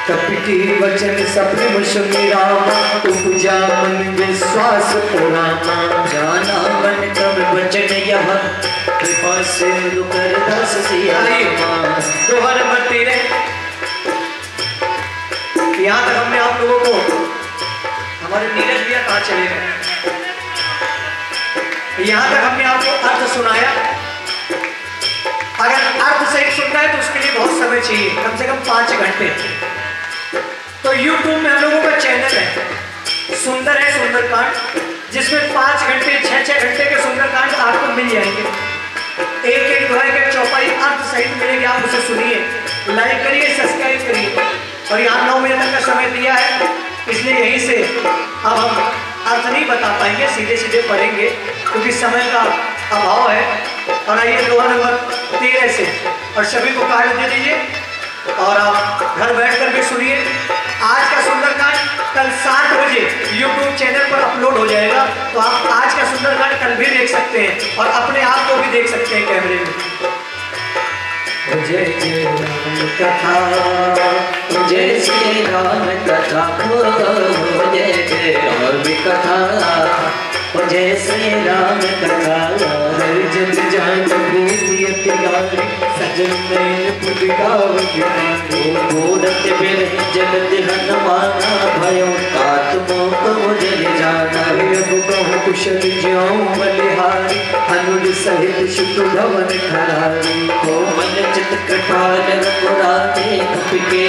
कपि की वचन सप्रेम सुनि रामा, उपजा मन विश्वास पुराना। जाना मन तब वचन यह, कृपा सिंधु कर दास सिया रामा। दोहर मती रे, यहाँ तक हमने आप लोगों को, हमारे नीरज भैया कहाँ चले गए? यहाँ तक हमने आपको अर्थ सुनाया। अगर अर्थ सही सुनना है तो उसके लिए बहुत समय चाहिए, कम से कम 5 घंटे। तो YouTube में हम लोगों का चैनल है, सुंदर है सुंदरकांड, जिसमें 5 घंटे 6-6 घंटे के सुंदरकांड आपको मिल जाएंगे। एक दोहा के चौपाई अर्थ सहित मिलेगी, आप उसे सुनिए, लाइक करिए, सब्सक्राइब करिए। और यहाँ 9 बजे तक का समय दिया है, इसलिए यहीं से अब हम अर्थ नहीं बता पाएंगे, सीधे सीधे पढ़ेंगे क्योंकि समय का अभाव है। और आइए दोहा नंबर 13 से, और सभी को कार्ड दे दीजिए और आप घर बैठकर भी सुनिए। आज का सुंदरकांड कल 7 बजे YouTube चैनल पर अपलोड हो जाएगा, तो आप आज का सुंदरकांड कल भी देख सकते हैं और अपने आप को भी देख सकते हैं कैमरे में। जय जय राम कथा, जय श्री राम कथा, जय जय राम कथा, जय श्री राम कथा। हर जन जान प्रीति गारी, सजन नैन पुत गावत मूरत बिरह जगत हनुमाना, भयो तात मोक मुझल जाना। रघु कहु कुशल ज्यों बलिहारी, अनुज सहित सुत भवन खरारी। कोमल चित कटाल रघुराते, कपिके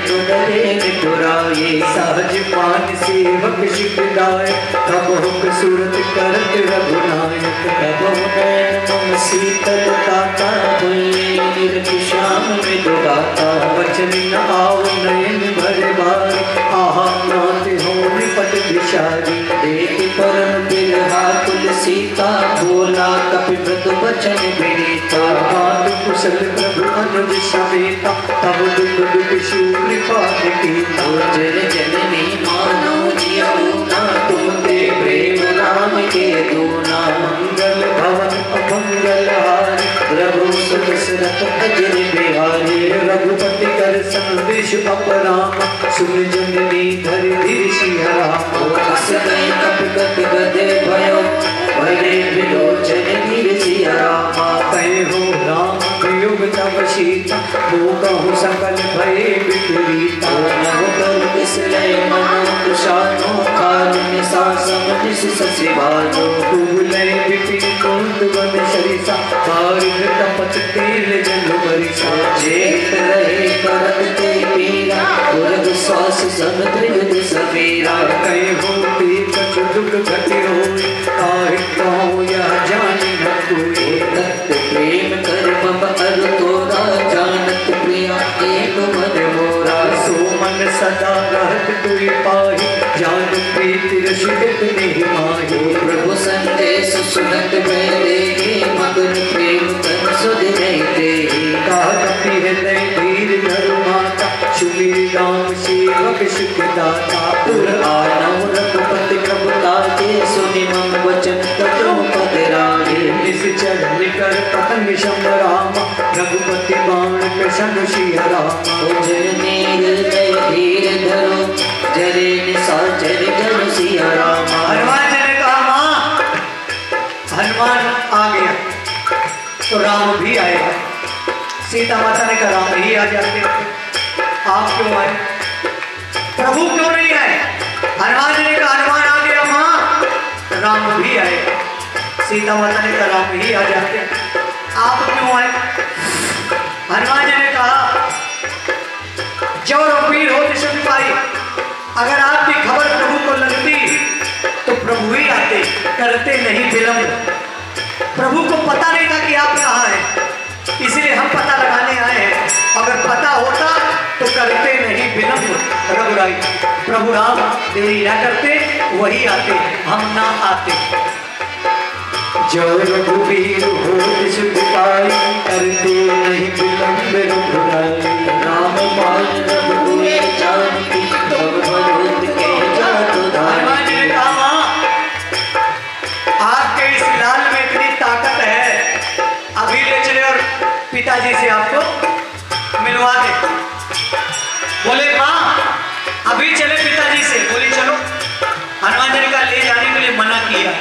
तुडरे निठुराए। सहज पान सेवक शिवदाय, कबहुक सूरत करत रघुनायक। प्रभु नैन मम शीतल ताता, श्याम विदुदाता। वचन न आव नयन भर बारी, आहा नाथ हो निपट विचारी। देख परम बिरहा कुल सीता, बोला कपि व्रत वचन विनीता। मातु कौशल प्रभु अनुज समेता तब दुख दुख शु कृपा कीता। जन जननी मानो जियो ना तुमते प्रेम राम के दूना। मंगल भवन अमंगल हारी प्रभु सुदशरथ अजर बिहारी। रघुपति कर संदेश अपराम सुन जननी धरि धीर सिंहराम। अस गए कपि गदे भयो भले विलोचन धीर सिया रामा। कहे हो राम युग तब सीता वो कहूँ सकल भय विपरीता। नव कर किसलय मनो कुशानो काल निसा समनिस ससिवानो। कुलय विपिन कुंद वन सरिसा बारिक तपत तेल जल बरिसा। जेत रहे करत ते पीरा उर्ग श्वास सम त्रिविध सवेरा। कहे हो कछु दुख घटि होय काहे कहूँ यह जाने न कोई। तत् प्रेम कर मम अरु तोरा जानत प्रिया एक मन मोरा। सो मन सदा रहत तुई पाहि जान प्रीति रसिकत नहीं माहि। प्रभु संदेश सुनत मेरे मगन प्रेम तन सुध नहीं दे। कहती हृदय धीर धरु माता सुमिर राम सेवक सुख दाता। पुर आनव रघुपति प्रभुता के सुनि मम वचन ततुम पद राजे। निश्चल निकर पतंग शम राम रघुपति बाण कृष्ण सिंह राम। जननी हृदय धीर धरो जरे निशाचर जन सिया रामा। हनुमान जी ने कहा माँ हनुमान आ गया तो राम भी आएगा। सीता माता ने कहा राम ही आ जाते आप क्यों आए प्रभु क्यों नहीं आए। हनुमान जी ने कहा हनुमान आ गया माँ राम भी आएगा। सीता माता ने कहा राम ही आ जाते आप क्यों आए। हनुमान जी ने कहा जो वीर हो दिशा पाई अगर आपकी खबर प्रभु को लगती तो प्रभु ही आते करते नहीं विलंब। प्रभु को पता नहीं था कि आप कहाँ हैं इसलिए हम पता लगाने आए हैं। अगर पता होता तो करते नहीं विलंब। रघुराई प्रभु राम देरी न करते वही आते हम ना आते। जो रघुवीर हो सुखदाई करते नहीं विलंब रघुराई। राम मान रघुए जानकी तब मरुद के जातु धारी। हनुमान जी ने कहा माँ आपके इस लाल में इतनी ताकत है अभी ले चले और पिताजी से आपको मिलवा दे। बोले माँ अभी चले पिताजी से। बोली चलो। हनुमान जी ने कहा ले जाने के लिए मना किया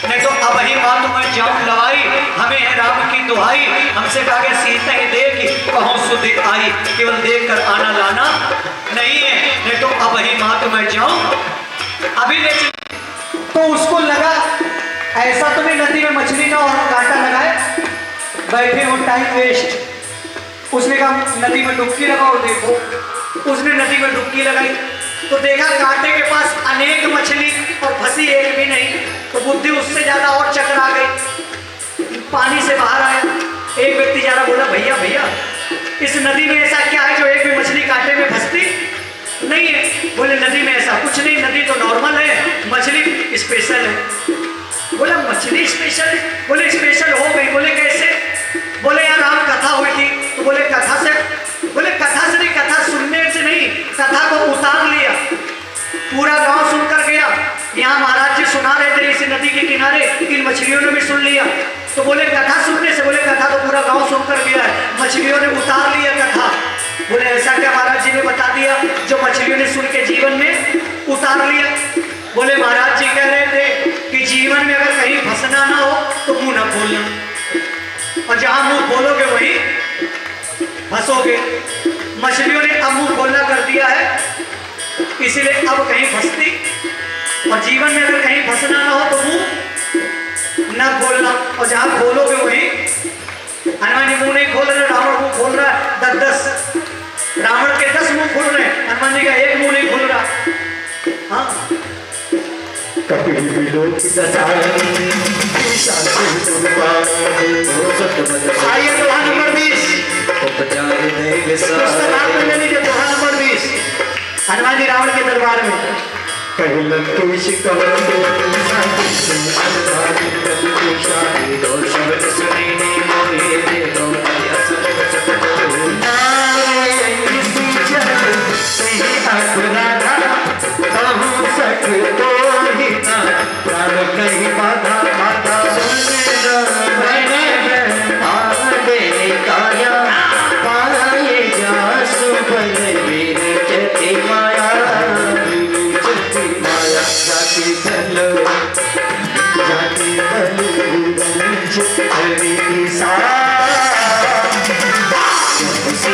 नहीं तो अब ही माँ तो मैं जाऊं लवाई हमें है राम की दुहाई। हमसे कहा गया सीता ही देख कहूँ सुध आई केवल देख कर आना लाना नहीं है नहीं तो अब ही माँ तो मैं जाऊं अभी ले तो उसको लगा ऐसा तो नहीं नदी में मछली ना और कांटा लगाए बैठे हो टाइम वेस्ट। उसने कहा नदी में डुबकी लगाओ देखो। उसने नदी में डुबकी लगाई तो देखा कांटे के पास अनेक मछली और फंसी एक भी नहीं। तो बुद्धि उससे ज्यादा और चकरा गई। पानी से बाहर आया एक व्यक्ति जा रहा बोला भैया भैया इस नदी में ऐसा क्या है जो एक भी मछली कांटे में फंसती नहीं है। बोले नदी में ऐसा कुछ नहीं नदी तो नॉर्मल है मछली स्पेशल है। बोला मछली स्पेशल है। बोले स्पेशल हो गई। बोले कैसे। बोले यार राम कथा हुई थी तो बोले कथा से नहीं कथा सुनने से नहीं कथा को उतार लिया पूरा गांव सुनकर गया। यहाँ महाराज जी सुना रहे थे इसी नदी के किनारे इन मछलियों ने भी सुन लिया। तो बोले कथा सुनने से। बोले कथा तो पूरा गांव सुनकर गया है मछलियों ने उतार लिया कथा। बोले ऐसा क्या महाराज जी ने बता दिया जो मछलियों ने सुन के जीवन में उतार लिया। बोले महाराज जी कह रहे थे कि जीवन में अगर कहीं फंसना ना हो तो मुंह न खोलना और जहां मुंह खोलोगे वही फंसोगे। मछलियों ने अब मुंह खोलना कर दिया है इसीलिए अब कहीं फंसती और जीवन में अगर कहीं फंसना ना हो तो मुंह न खोलना और जहां खोलोगे वही। हनुमान जी मुंह नहीं खोल रहे रावण मुंह खोल रहा है 10 रावण के 10 मुंह खुल रहे हनुमान जी का एक मुंह नहीं खुल रहा। हाँ आइए दोहा नंबर 20 दोहा नंबर 20 हनुमान जी रावण के दरबार में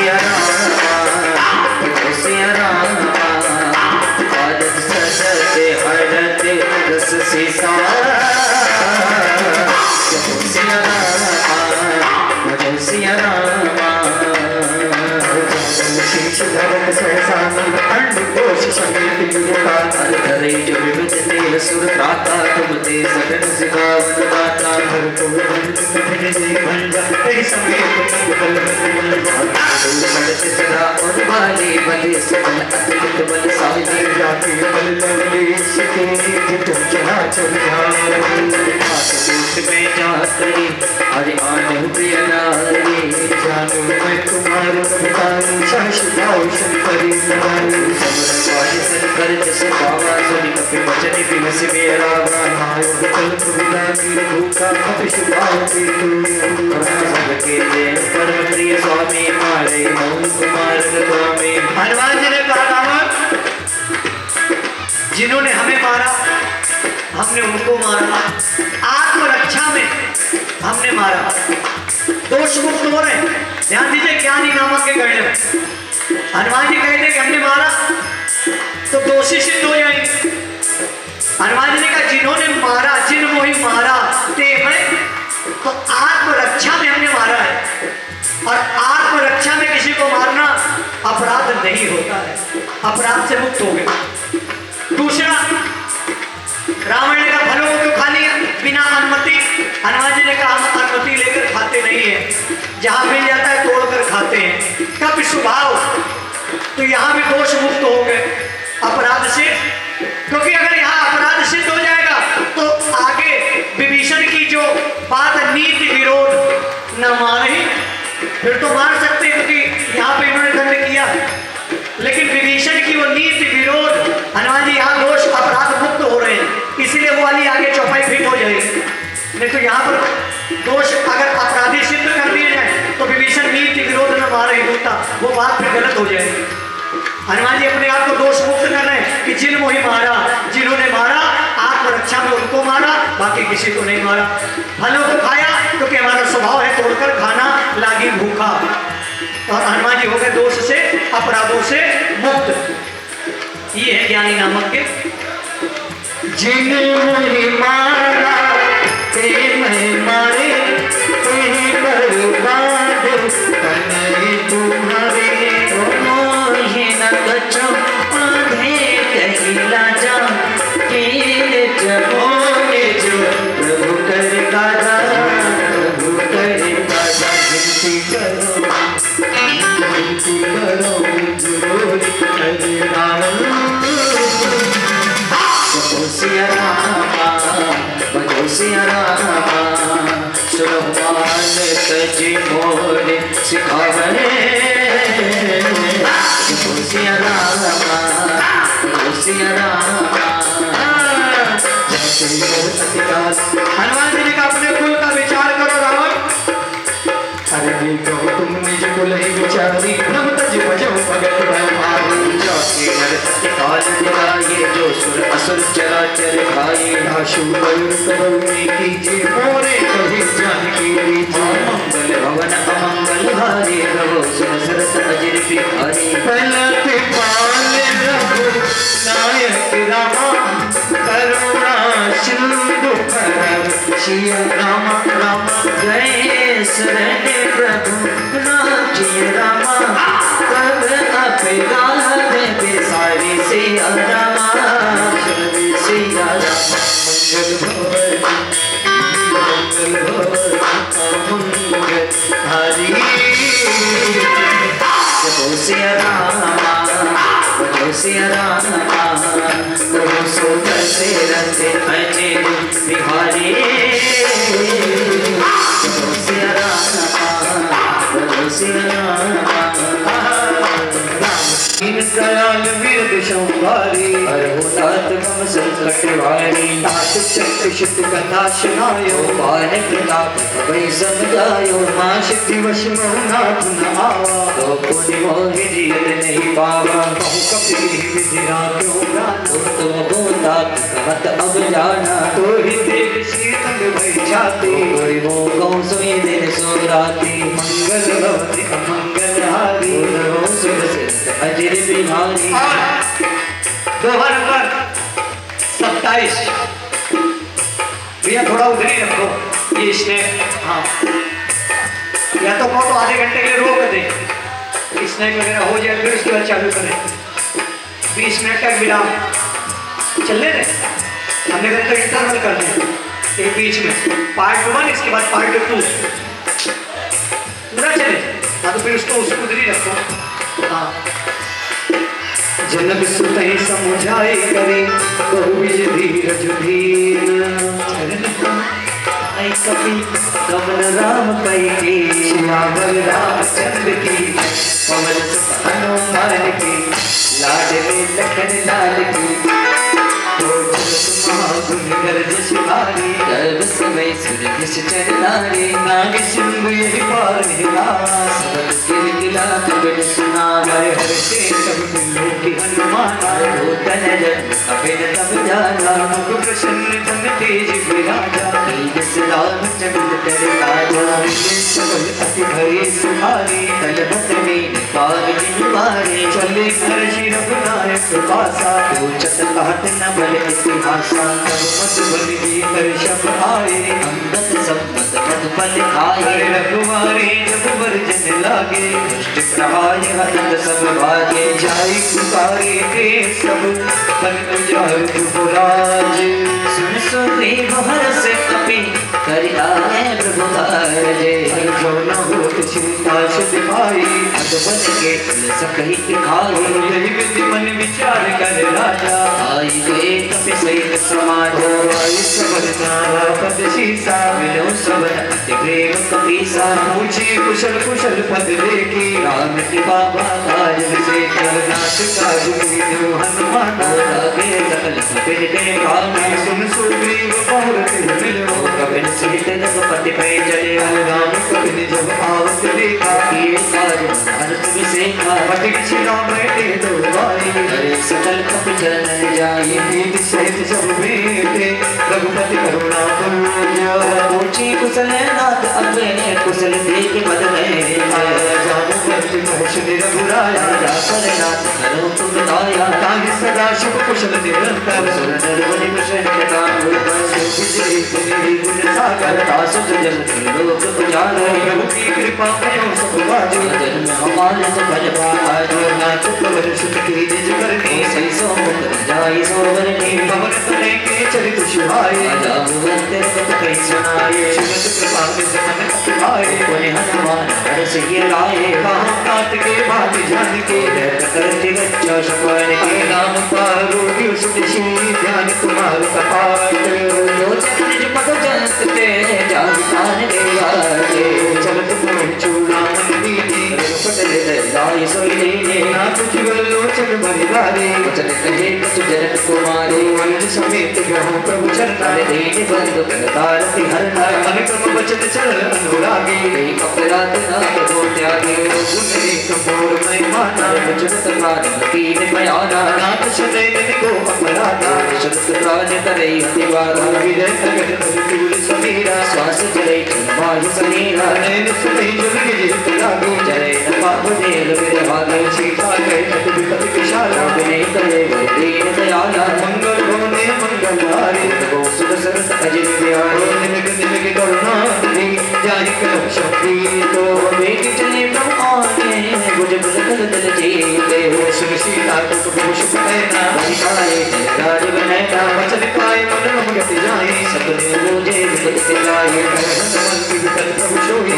सिया राम सिया राम आदत सजत हरत रस सीसा सिया राम सिया राम शीश धरत सहसा खंड घोष समेत धरे जो विविध तेल सुर त्राता तुम ते सघन सिखावन दाता हर को सदा और बाले बले सकल अतिरिक्त बल साहित्य जाति बल लवलेश के तुम क्या चल में जा करी हरि आनंद प्रिय नारी जानू मैं तुम्हारे पिताई शाश्वताओ शंकरी नारी समर कर जैसे बाबा सुनी कपि वचन दिवस मेरा भाई कल तुला नीर भूखा कपि शुभाओ के तू सबके जय परम प्रिय स्वामी मारे नौ कुमार स्वामी। हनुमान जी ने कहा रावण जिन्होंने हमें मारा हमने उनको मारा, आत्मरक्षा में हमने मारा, दोष मुक्त हो रहे। ध्यान दीजिए ज्ञानी नामक के गढ़ में हनुमान जी कहते कि हमने मारा तो दोषी सिद्ध हो जाएंगे। हनुमान जी ने कहा जिन्होंने मारा जिन मोहि मारा ते मैं, तो आत्मरक्षा में हमने मारा है और आत्मरक्षा में किसी को मारना अपराध नहीं होता है, अपराध से मुक्त हो गए। दूसरा रावण ने कहा फलों को क्यों खा लिया बिना अनुमति। हनुमान जी ने कहा हम अनुमति लेकर खाते नहीं है, जहां मिल जाता है तोड़कर खाते हैं। कब स्वभाव तो यहाँ भी दोष मुक्त हो गए अपराध से, क्योंकि अगर यहाँ अपराध सिद्ध हो जाएगा तो आगे विभीषण की जो बात नीति विरोध न माने फिर तो मार सकते हैं, क्योंकि यहाँ पे इन्होंने दंड किया, लेकिन विभीषण की वो नीति विरोध हनुमान जी यहाँ दोष अपराध मुक्त हो रहे हैं, इसीलिए वो वाली आगे चौपाई फिट हो जाएगी। नहीं तो यहाँ पर दोष अगर अपराधी सिद्ध कर दिए जाए तो विभीषण नीति विरोध न मारे होता, वो बात फिर गलत हो जाएगी। हनुमान जी अपने आप को दोष मुक्त कर रहे हैं कि जिन मोहि मारा, जिन्होंने मारा आत्मरक्षा में उनको मारा, बाकी किसी को नहीं मारा। फलों को खाया क्योंकि हमारा स्वभाव है तोड़कर खाना, लागी भूखा, और हनुमान जी हो गए दोष से अपराधों से मुक्त। ये है ज्ञानी नामक के जिन मोहि मारा ते मैं मारे तेरी बर्बाद कन्हई तुम्हारे मोहि न कछु आधे कहिला जा कील जबोगे जो प्रभु कर काजा प्रभु कर काजा गिनती करो जोर हरे राम सिया रामा बजो सिया रामा सुरमान सजी मोर सिखावने सिया रामा सिया रामा। हनुमान जी ने कहा अपने कुल का विचार करो रावण। अरे देखो तुम निज कुल ही विचारी प्रभु तज भजो भगत भाई जाके नर सत्य काल जगाए जो सुर असुर चराचर खाए आशु मयूर करुणे कीजिए मोरे कहे जानकी लीजिए मंगल भवन अमंगल हारे प्रभु सुन सरस अजर बिहारी पलक पाल रघु नायक रामा करुणा सिंधु भर सिया रामा रामा जय शरण प्रभु राम रामा कब अपराध बिसारी सिया रामा सिया रामा मंगल भवन हरि सिया रामा सिया रामा सो रसे रसे अजय बिहारी सिया रामा दयाल वीर शंभारी अरहुनाथ मम संकट वारी नाथ शक्ति शुद्ध कथा सुनायो पान प्रताप भई समझायो मां शक्ति वश नाथ न आवा तो पुनि मोहि जीत नहीं पावा कहु कपि विधि राख्यो प्राण तुम बोता कहत अब जाना तो ही देव शीतल भई छाती कोई वो गौ सोई दिन सो राती मंगल भवति अमंगल हारी तुम्हारी। दोहा नंबर 27। भैया थोड़ा उधर ही रखो ये स्नैक। हाँ, या तो कहो तो आधे घंटे के लिए रोक दे, स्नैक वगैरह हो जाए फिर उसके बाद चालू करें। 20 मिनट का विराम चलने दें, हमने कहा तो इंटरवल कर दें एक बीच में, पार्ट 1 इसके बाद पार्ट 2 पूरा चले। हाँ तो फिर उसको उधर ही रखो। हाँ, जनक सुतई समुझाई करी बहु बिज धीरज धीन, आई कपि कमल राम कई की, श्यामल रामचंद्र की, पवन सुत हनुमान की, लाडले लखन लाल की। गुण गर्ज शिवानी, गर्भ समय सूरज चरनारी, नाग सिंह यही पार हिला, सबद किरकिला कपिल सुना, हर हर से सब बिल्लों की हनुमाना, भूतन जन कपिल तब जाना, मुख प्रसन्न तन तेज विराजा, तेजस रामचंद्र कर काजा, सबल अति भरी सुहारी, तलबत में पार जिनवारे, चले हर शिर बनाए पासा, पूछत कहत न बल इतिहासा, मत बन भीतर शब आए, अंगत सम्मत मधुपल खाए, रघुवारे जब वर्जन लागे, दुष्ट प्रहाय हरत सब भागे, जाई पुकारे के सब बन उजाड़ जुबराज, सुन सुग्रीव हर्ष कपि कर आए प्रभु कारजे, जो न होत चिंता सुध पाई, अदबन के कुल सकहि खाए, यही विधि मन विचार कर राजा, आई गए कपि सहित समाज, आई सबल नारा पद शीसा, मिलो सबन अति प्रेम कपीसा, पूछे कुशल कुशल पद लेकी, राम कृपा काज विसे जगन्नाथ काज मीनो हनुमान, लागे सकल कपिल के भाने, सुन सुग्रीव बहुरत मिलो, कपिल सहित रघुपति पे चले, राम कपिल जब आवत देखा, किए काज हर्ष विसेखा, पटिक छिरा बैठे दरबारी, करे सकल कपि चरण जाई, नीति सहित सब बेटे रघुपति करुणा पूजा, पूछी कुशल नाथ अपने कुशल देख पद में आया जानो पंच मोक्ष निरघुराया, जाकर नाथ करो तुम दाया, ताहि सदा शुभ कुशल निरंतर, सुर नर मुनि प्रसन्न काहू, गुण सागर, दास जन लोक पुजारो, प्रभु की कृपा भयो सब बाजो, जन्म हमारे सफल पाजो, नाथ पवन सुत की निज करनी, सही सो मुख जाई सोवरनी, पवन तने के चरित सुहाए, राजा भुवन कथ कही सुनाए, सुमत कृपा निज मन अतिभाए, पुनि हनुमान हर्ष ये लाए, कहाँ तात के बात जान के, करति गच्छा सपन के, नाम पारो सुनिशि ध्यान तुम्हार कपाट, लोचन निज पद जंतते जाहि तान देवारे, चलत पहुँचू राम दीनी, रघुपत हृदय लाय सोई दीने, नाथ जीवन लोचन बलिहारे, वचन कहे कछु जनक कुमारे, वनज समेत गहो प्रभु चरना, हर दीन बंधु करतारति हरना, अनकम बचन चरण अनुरागी, एक अपराध ना प्रभु त्यागे, गुण एक मोर मैं माना, वचन प्राण कीन बयाना, नाथ सदैव को अपराधा, शब्द प्राण करे अतिवारा, विजय सगत तुल समीरा, श्वास चले माहि सनीरा, नैन सुनै जुग जित लागी, चले न पाप देल बिरहाने, सीता गए तट विपत विशाला, विनय करे दीन दयाला, मंगल भवने मंगलहारी, गो सुख सरस अजित बिहारी, निमग निमग करुणा दी, जाहि करम शक्ति तो, बेटी चले ब्रह्माने, गुज गुल कल दल जीते, सुन सीता को भूष पहना, वंशाए राज बनैना, वचन पाए मन मम गति जाए, सपने मुझे विपत से लाए, मन की विकल प्रभु सोई,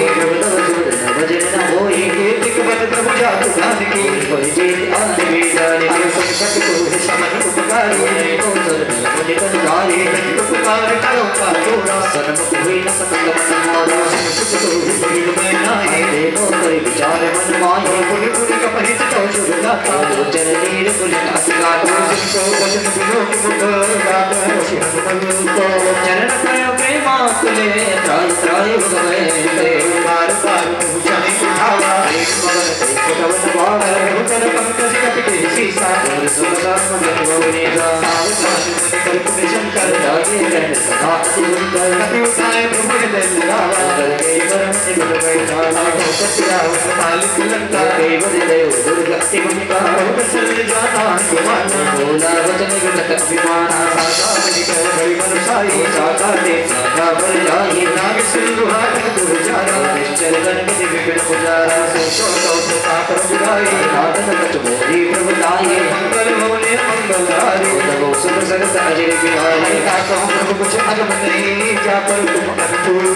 भजन न होई, कीर्तिक बल प्रभु जातु गान की, कोई जीत आन बेजाने, आय संकट को समन उपकारी, को सर मुझे कनुगारे, उपकार करो का तोरा, सन्मुख हुई न सकल मन मोरा, सुख तो भीड़ में नाए, देखो कोई विचार मन माये, पुनि पुनि कपहित तो शुभ गाता, चल नीर कुल कास गाता, जिनको वचन विलोक मुख गाता, वशी हनुमन को, चरण करो प्रेमाकुले, त्राय त्राय भगवते, बार बार जाने उठावा, एक मगन एक कवन भाव, रघुतर पंकज कपिते सीसा, और सुख साम गणोनेगा, सावधान मुनि कल्पने शंकर, जागे गण सदा अतिवंकर, कपि उठाए प्रभु हृदय लगावा, करके परम निकट बैठावा, सत्या काल कुलंता देव देव दुर्गा शिवंका सल जाता गुमाना बोला वचन विगत अभिमाना साका बलिकर बड़ी मनुषाई साका दे साका पर जाहि नाग सिंधुहार दुर्जारा निश्चल गणपति विपिन पुजारा सोचो तो साकर बुराई नादन कच मोरी प्रभुताये मंगल होने मंगलहारी नमो सुख सरस अजय बिहारी कहता हूँ प्रभु कुछ अजब नहीं जा पर तुम अनुकूल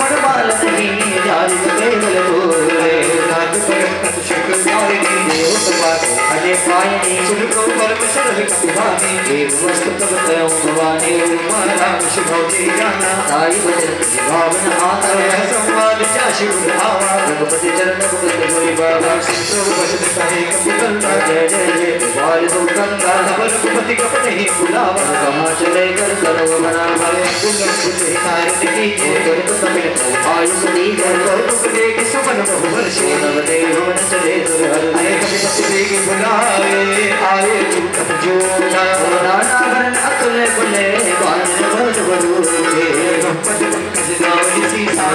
मन बाल नहीं जारी केवल भूले नाथ पर शुक्र नारिणी देव तपास अजय पायनी सुनको परम सरल कपिवानी देव वस्तु तब तयं भवानी मारा शुभोजी जाना साई वचन भावन आता संवाद चाशि उठावा रघुपति चरण भगत गोरी बाबा प्रभु वचन कहे कपिलंता जय जय जय बाल सुकंदा रघुपति कपट ही बुलावा कहाँ चले कर करो बना हरे कुलम कुछ हितायत की तुरंत तमिल आयुष दी कर तुम देख सुमन बहु वर्षे नवते भवन चले दुर्हर आए कपिपति देख बुलाए आए तुम जोड़ा नाना भरन अतुल बुले बाल भर बरूजे पद पंकज नावली सीता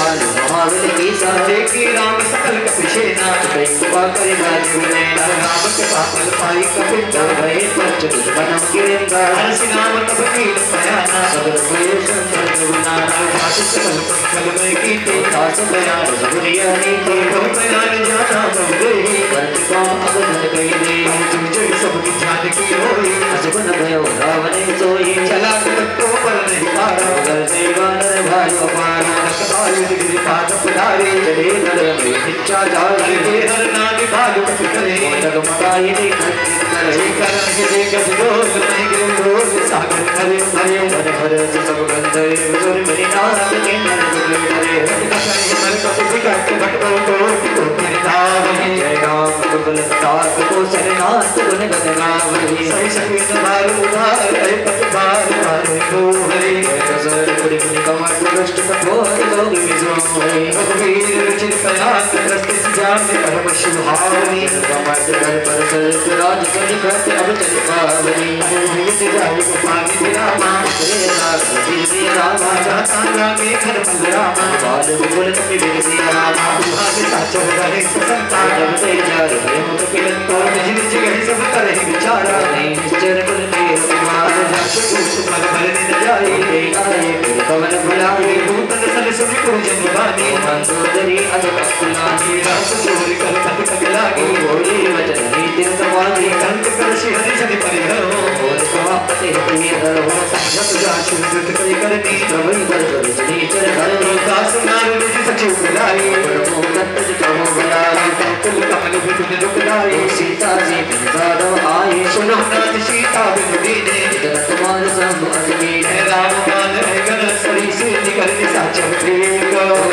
वाल महाबल की सारे देखी राम सकल कपिशेना कृपा करे राजुने राम के पापल पाई कपिल भय पंच दुष्मनम गिरेंगा हर्ष नाम तब कील पयाना सगर भय संतर गुरुनाना भाषित सकल पंकल में कीते दास बयान सबरिया नीति तुम बयान जाना बहु वर्तिका अगन कई दे तुम जग सबकी ध्यान की होई असबन भयो रावण सोई चला तो पर नहीं पारा मगर देवानर भाई अपाना आयु गिरि पाद पुधारी चले नर में इच्छा जाई हरे हर नाम भाग कपि करे जग मताई ने खटित करे करण के देख रोज नहीं गिर रोज सागर हरे हरे मन भर सब गंधर्व सुर मणि नाथ के नर दुर्गे हरे कषाय मन कपि विकट भटको तो परिधाव जय राम कुबल तार को शरणार्थ गुण गण गावहि सही सखी सवार उधार है पतवार मारे को हरे कसर गुण गुण कमर दुष्ट कठोर लोग विजोहि रघुवीर रुचिर प्रयास ग्रस्त जान परम शुभावनी कमर घर पर सर राज सनिखत अब चल पावनी भूमित जाहि पानी विरामा श्री राम श्री राम जाता लागे घर बलरामा बाल गुल कपि विरसी राम तुम्हारे साचर रहे संता जब ते जार भय मुख पिलंतो निज निज गहि सब करे विचारा निश्चर कुल देव कुमार सुमन भरने न जाए आए फिर पवन भुलाए भूतन सल सुनि कुरु जन्मदानी मंदोदरी अजब कुलानी रास चोरी कर पट पग लागी बोली वचन नीति समाधि कंठ कलशि हरि जनि परिहरो और समापते तुम्हें धरो जप जाशु जुट कई करनी प्रभु कर कर नीचर धरनी दास नार निज सचिव बुलाई प्रभु दत्त जगो बुलाई कुल कमल विपिन दुखदाई सीता जी बिन जादव आए सुनो नाथ सीता बिन दीने इधर तुम्हार संग अजमी राम मान है गण सरी से निकल साचर प्रेम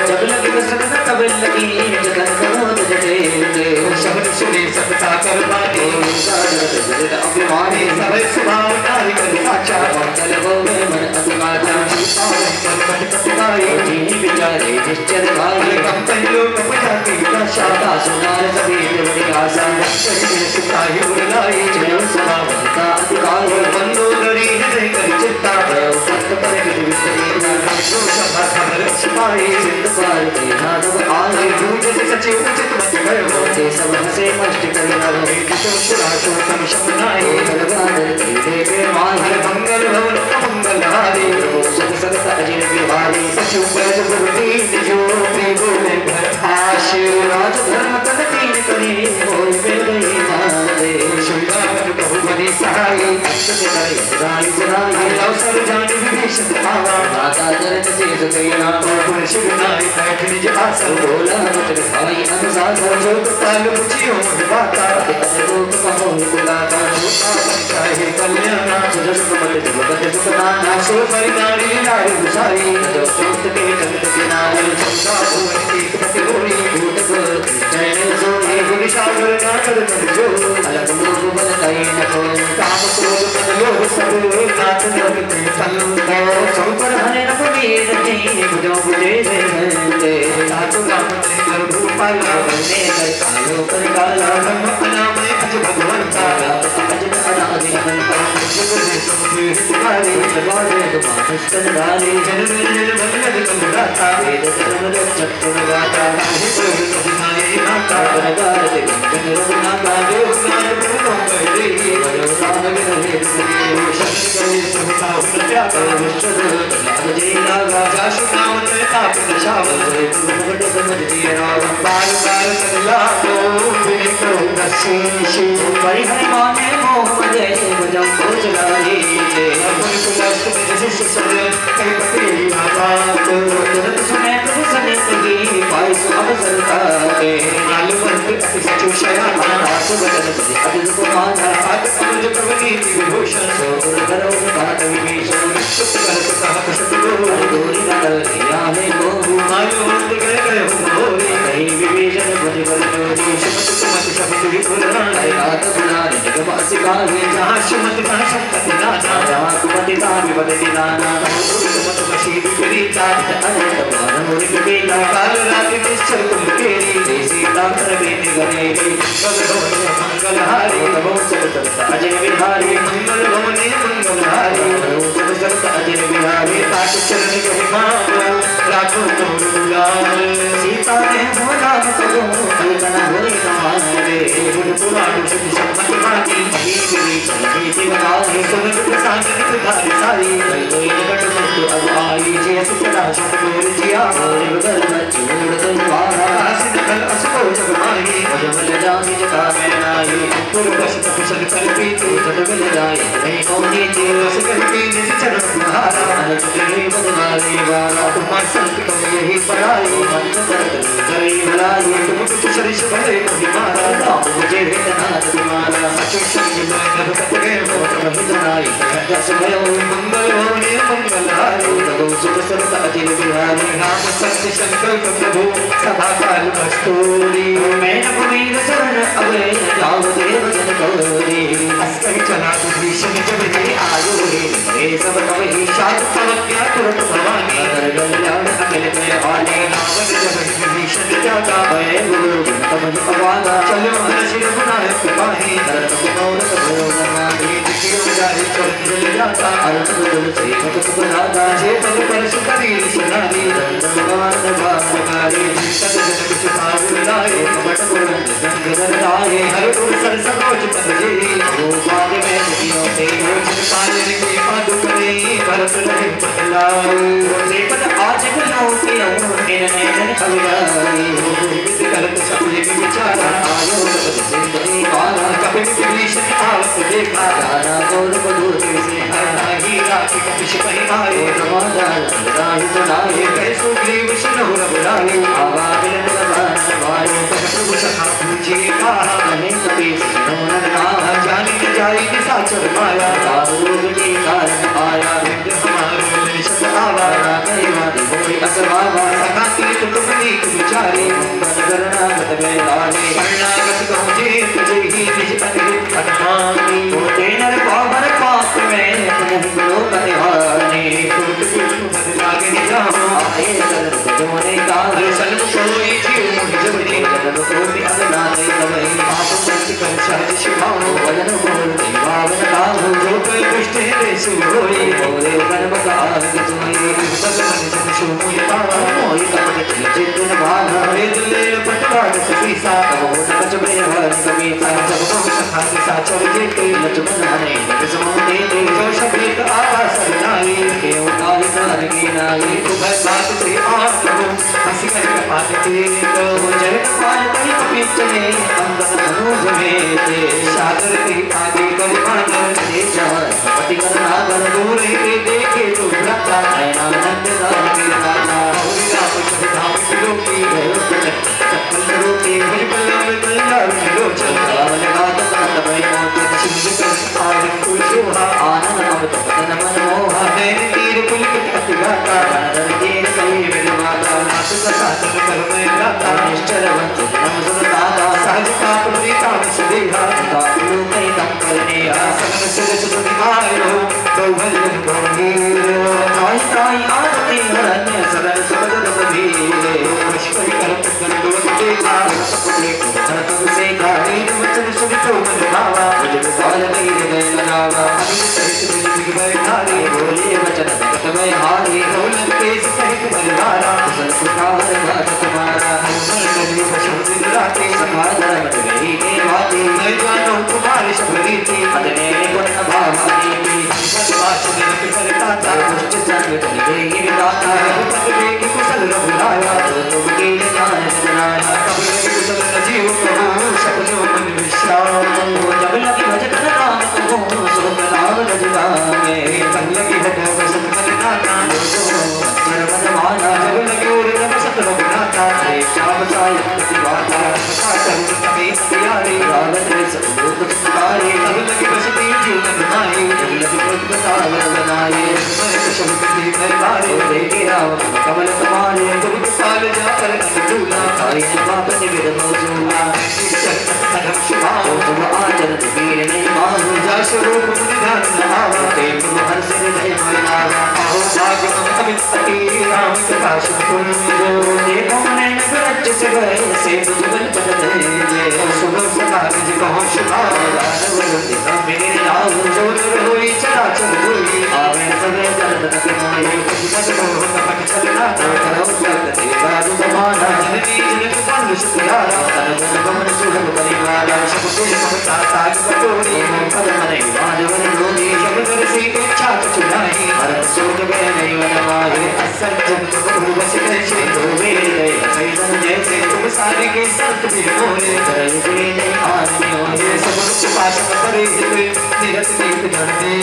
जब लगी बसंत तब लगी जगन करोद जटे शब्द सुने सबका कर बानी अभिमानी सबे सुभाव नारी कर साचा मंगल गो में मन अतिमाचा संकट कटवाई जीनी विचारे निश्चर भाई कम पहलो कपटा की दशा शादा सुनार सभी देवनी आशा सिपाही बुलाई जयो सभावता अधिकार मंदोदरी हृदय कर चित्ता सत्य पर विस्तरी जो सभा खबर सिपाही सिद्ध पार के नादव आए दूध से सचिव उचित मत भयो से सब हसे मष्ट करिना शो तम शमनाई भगवान देवे माही मंगल भवन मंगल हारी सत सत अजिर बिहारी सचिव पैज गुरुदीन जो बोले भरभाष राज धर्म तन तीन करी होय बेगई मारे श्रीराम बहु बनी सहाय सत करे रानी सराई अवसर जान विभीषण आवा माता चरण से सुकैना पुर शिव नारी बैठ निज आसन बोला वचन भाई अनुसार जो काल पुछियो बाता रूप कहो कुलाता चाहे कल्याणा सुजस मत जगत सुखनाना सो परिणारी नारी गुसारी जो सोत के जगत के नाम संगा भुवन एक पति होई भूत को चैन सोई गुण सागर ना कर जो अलग लोग बल कई न को काम क्रोध मन लोभ सब नाथ नरते फल संपर हरे न वीर जी बुझो बुझे से हंते साधु राम ने कर भूपाला ने कर कालो कर काला ब्रह्म अनामय अज भगवंता अजन अनादि अनंता पुत्री हर तुमसे गाली वचन सुन तो मन भावा मुझे साल गई हृदय लगावा अभी सहित मिल बैठारे बोले वचन जगत में हारे ढोलक के सहित बलिहारा कुशल सुखार घाट तुम्हारा मन गली बशम दिन राते सखा धर्म गई के बाते मैं जानो तुम्हारी शबरी थी अतने गुण भावानी थी बदमाश निरत करता था दुष्ट संग चल गई दाता पद की कुशल रघुराया तो तुम के जान सुनाया कब लगी कुशल नजीव कहो सपनों मन विश्राम जब लगी भजन राम कहो सुख नाम रजगावे कब लगी हट बसत करनाता सर्वद माना जब लगी उड़ बसत रघुनाथा रे श्याम साय प्रतिभाता साकर कभी प्यारे रावत सतलोक पुकारे जब लगी बसती जीवन माए जब लगी प्रगटाव बनाए मन शब्द की दरबारे देखे राम कमल तुम्हारे तुम पाल जाकर अनुकूला आई बाप निविद मौजूला कदम शुभाओ तुम आचर वीर नहीं मानो जा स्वरूप निधान नहावा प्रेम तुम हर सिर नहीं मनावा आओ भाग्य अमित पति राम प्रकाश तुम जो देखो मैंने नगरच से गए से बुझबल पद दे शुभ सदा निज कहो शुभाओ राजवल मेरे नाम जो होई चला चल होई आवे सबे दर्द तक मोए पद को कपट चलना करो जगत बाबू समाना जननी जनक बंद शुक्रारा तन गमन सुगम परिवारा सब कुछ समता ताज बटोरी पद मने वाजवन लोनी शब्द रसी इच्छा चुनाई भरत सोच गए नहीं वनवाए असंजन प्रभु बस कैसे तो मेरे सैदन जैसे तुम सारे के संत भी मोरे करल के नहीं आने होए सब कुछ पास करे निरत दीप जड़ते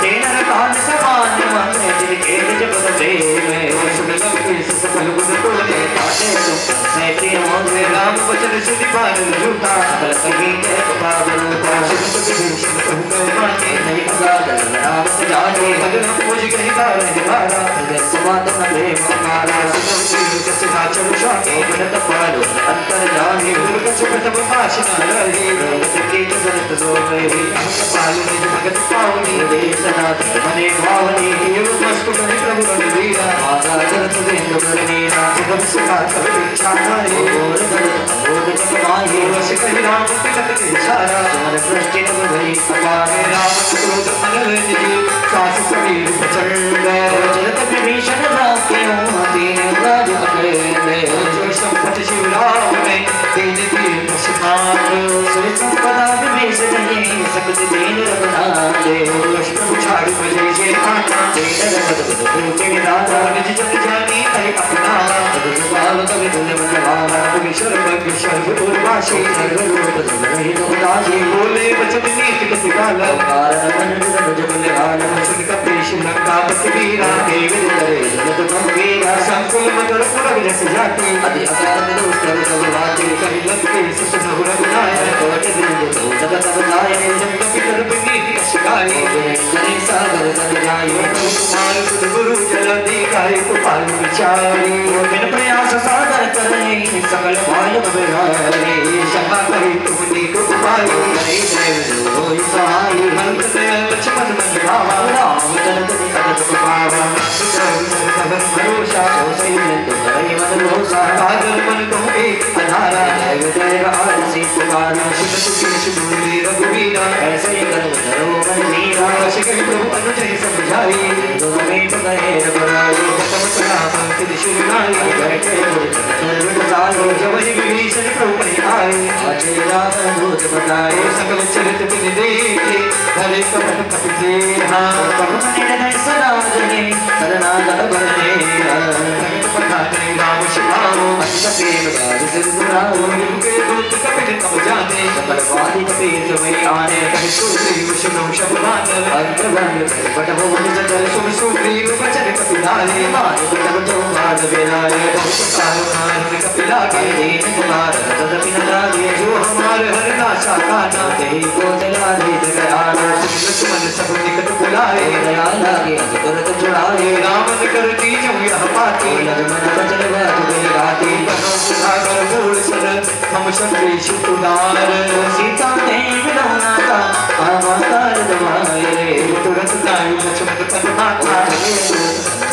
तेरा कान समान मन जिनके जब प्रेम सुगम के सफल गुण तोले ताते तुम सैते मोरे राम वचन सुनि पार झूठा सकल कहीं के पावरूपा शिव विभूषण प्रभु माने नहीं पगा राम जाने भजन पूज कहीं पार निभारा हृदय समात नले हमारा सुगम के सच्चा चरुषाके गुणत पालो अंतर जाने गुरु कछ प्रथम भाषण रही रोगत के जगत जो गई पालो निज भगत पावनी देशनाथ मने भावनी देव मस्तु कहि प्रभु रघुवीरा माता जगत देव करनीरा सुगम सुखा सब इच्छा करे और भगत भोग जप माहे वश कहि राम तिलक के इशारा तुमर दृष्टि नभ भई अपारे राम क्रोध अनल निधि सास समीर प्रचंड जगत विभीषण राम के हो दीन राज अकेले जो संपत शिव राम ने दीन दिए पशुपात सुर संपदा विभीषण ने सकत दीन रघुनाथ लक्ष्मण छाड़ बजे से आता दीन रघुपत के दाता निज जन जानी है अपना तब सुभाव कवि तुल्य मनवाना विश्वर भग सर्व उर्वासी सर्व रूप नहीं तो दासी बोले वचन नीति कसिकाल कारण मन जग बलिहार सुन कपीश लंका पति वीरा देव करे जगत गंभीरा संकुल मधुर पुरग जस जाति अति अकाल में उत्तर सब बाती कहि लग के सुख बहु रघुनाय कोट बिंदु तो जगत बधाए जब कपि कर नीति कसिकाई करे सागर तन जाई कुमार सुध गुरु जल दिखाई कुपाल विचारी बिन प्रयास सागर करने सकल भाल बहारे क्षमा करी तुमने को पाई करे देव होई सहाय मंत्र से लक्ष्मण मन भावा राम जगत जगत पावा सुखम भरोसा सो सही तो करे मन भरोसा काजल मन को एक आधारा देव देव आरसी पुकारा शिव सुखी शिवली रघुवीरा ऐसे करो धरो मन मीरा वश कहि प्रभु अनुजय समझाई दो में पकड़े रघुराई जपम नाम त्रिशूल नाई बैठे सर्व सारो जब विभीषण प्रभु आए अजय राम दूत बताए सकल चरित बिन देखे भले कपट पति हाँ कपट निर्णय सराजने शरणागत बरने भगत पठाने राम शिवाओ अष्ट प्रेम गाज सिंधुराओ के दूत कपिल कब जाने सकल वादी कपीर में आने कहि सुग्रीव शुभम शब्दान अंतरंग पट भवन सकल शुभ सुग्रीव वचन कपिलाए मान तब तो मान बेलाए बहुत काल मान कपिला के दीन कुमार तदपि न लागे जो हमार हर नाशा काना कहीं को चला दे जगयाना लक्ष्मण सब निकट बुलाए दया लागे तुरंत छुड़ाए रावण कर दीजो यह पाती लक्ष्मण बचन बात गई राती कहो सुधाकर मूल सन हम संदेश उदार सीता ने मिलौना का आवाकार दवाए तुरंत नाई लक्ष्मण पद माता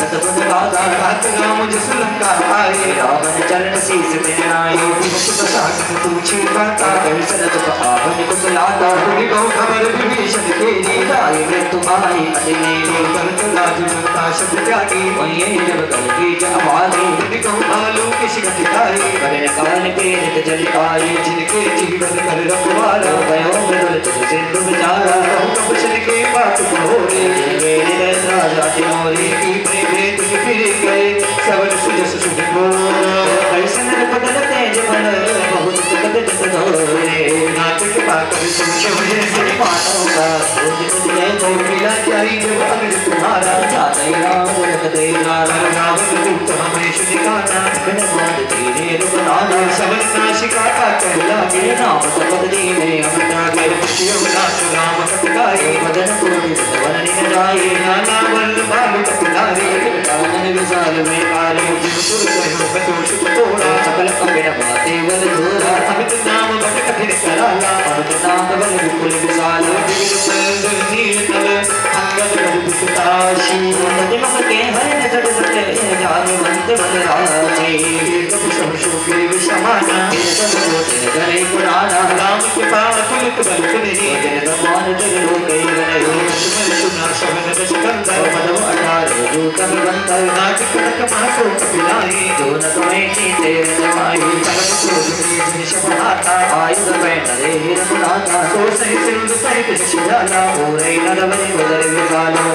सतगुण गाता रात राम जिस लंका आए रावण चरण शीस में आए प्रसाद तू छिपाता दर्शन दुख आपन कुशलाता तुझी गौ खबर विभीषण तेरी आए मृत्यु आए अतिनेरी भरत राज जनता शब्द त्यागी वही जब कल की आवाज़ी तुझी गौ भालू किस गति आई करण काल के रित जल आए जिनके जीवन कर रखवारा भयो मृदुल तुझ सिंधु विचारा कपशन के बात मोरे मेरे राजा तिमोरी की प्रेम तुझ फिर गए सबर सुजस सुध दर्शन बदल तेज बल बहुत सुखद जस धोरे नाटक पाकर तुझे से मानव का खोज तुझे तो मिला जाई जब अंग तुम्हारा जाते राम जगते नारा रावण दूत हमेश निकाना बिन बात तेरे रुकनाना सबल नाशिका का कहला गे नाम सपद दीने अमृता गे शिव नाश राम कटकाए मदन कोटि वन निन जाए नाना वर्ण बालु कटनारे कानन विशाल में आरे जिन पुर कहो कतोष तोड़ा सकल अबिन बाते वल धोरा अमित नाम बट कठिन कराला अमित नाम बल विपुल विशाल नील नल अंगद गद सुताशी प्रतिमक के हर नजर सत्य जान मंत बल राजे कप सब शोके विषमाना सब कोटि करे पुराना राम कृपा तुलित बल नहीं जन भगवान जग लोके गए सुमन सुना शवन रस कंदर पदम अठार जो कब बंतर नाटक नक मासो कपिलाई जो नक में चीते रमाई कलम क्रोध में जिन शबहाता आयुध में नरे हिरमुनाथा सो सही सिरुद सहित शिवाला पूरे नरवनि बदल विशालो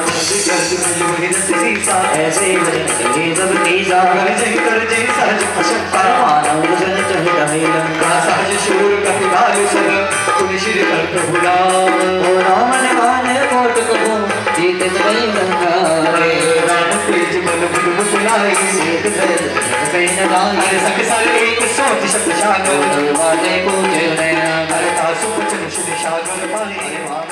सीसा ऐसे भजन कहे सब कीजा कर जय सहज पशक्ता मानव जन चहित है लंका सहज शूर कपिलालु सब तुम श्री कर प्रभु राम ओ राम ने माने कोट कहो जीत गई लंका रे राम तेज बल बुल बुलाई सीत धर कहीं न गाए सक सारे एक सोच शब्द शागर वाले को जय नैना हर तासु कुछ निश दिशा कर पाए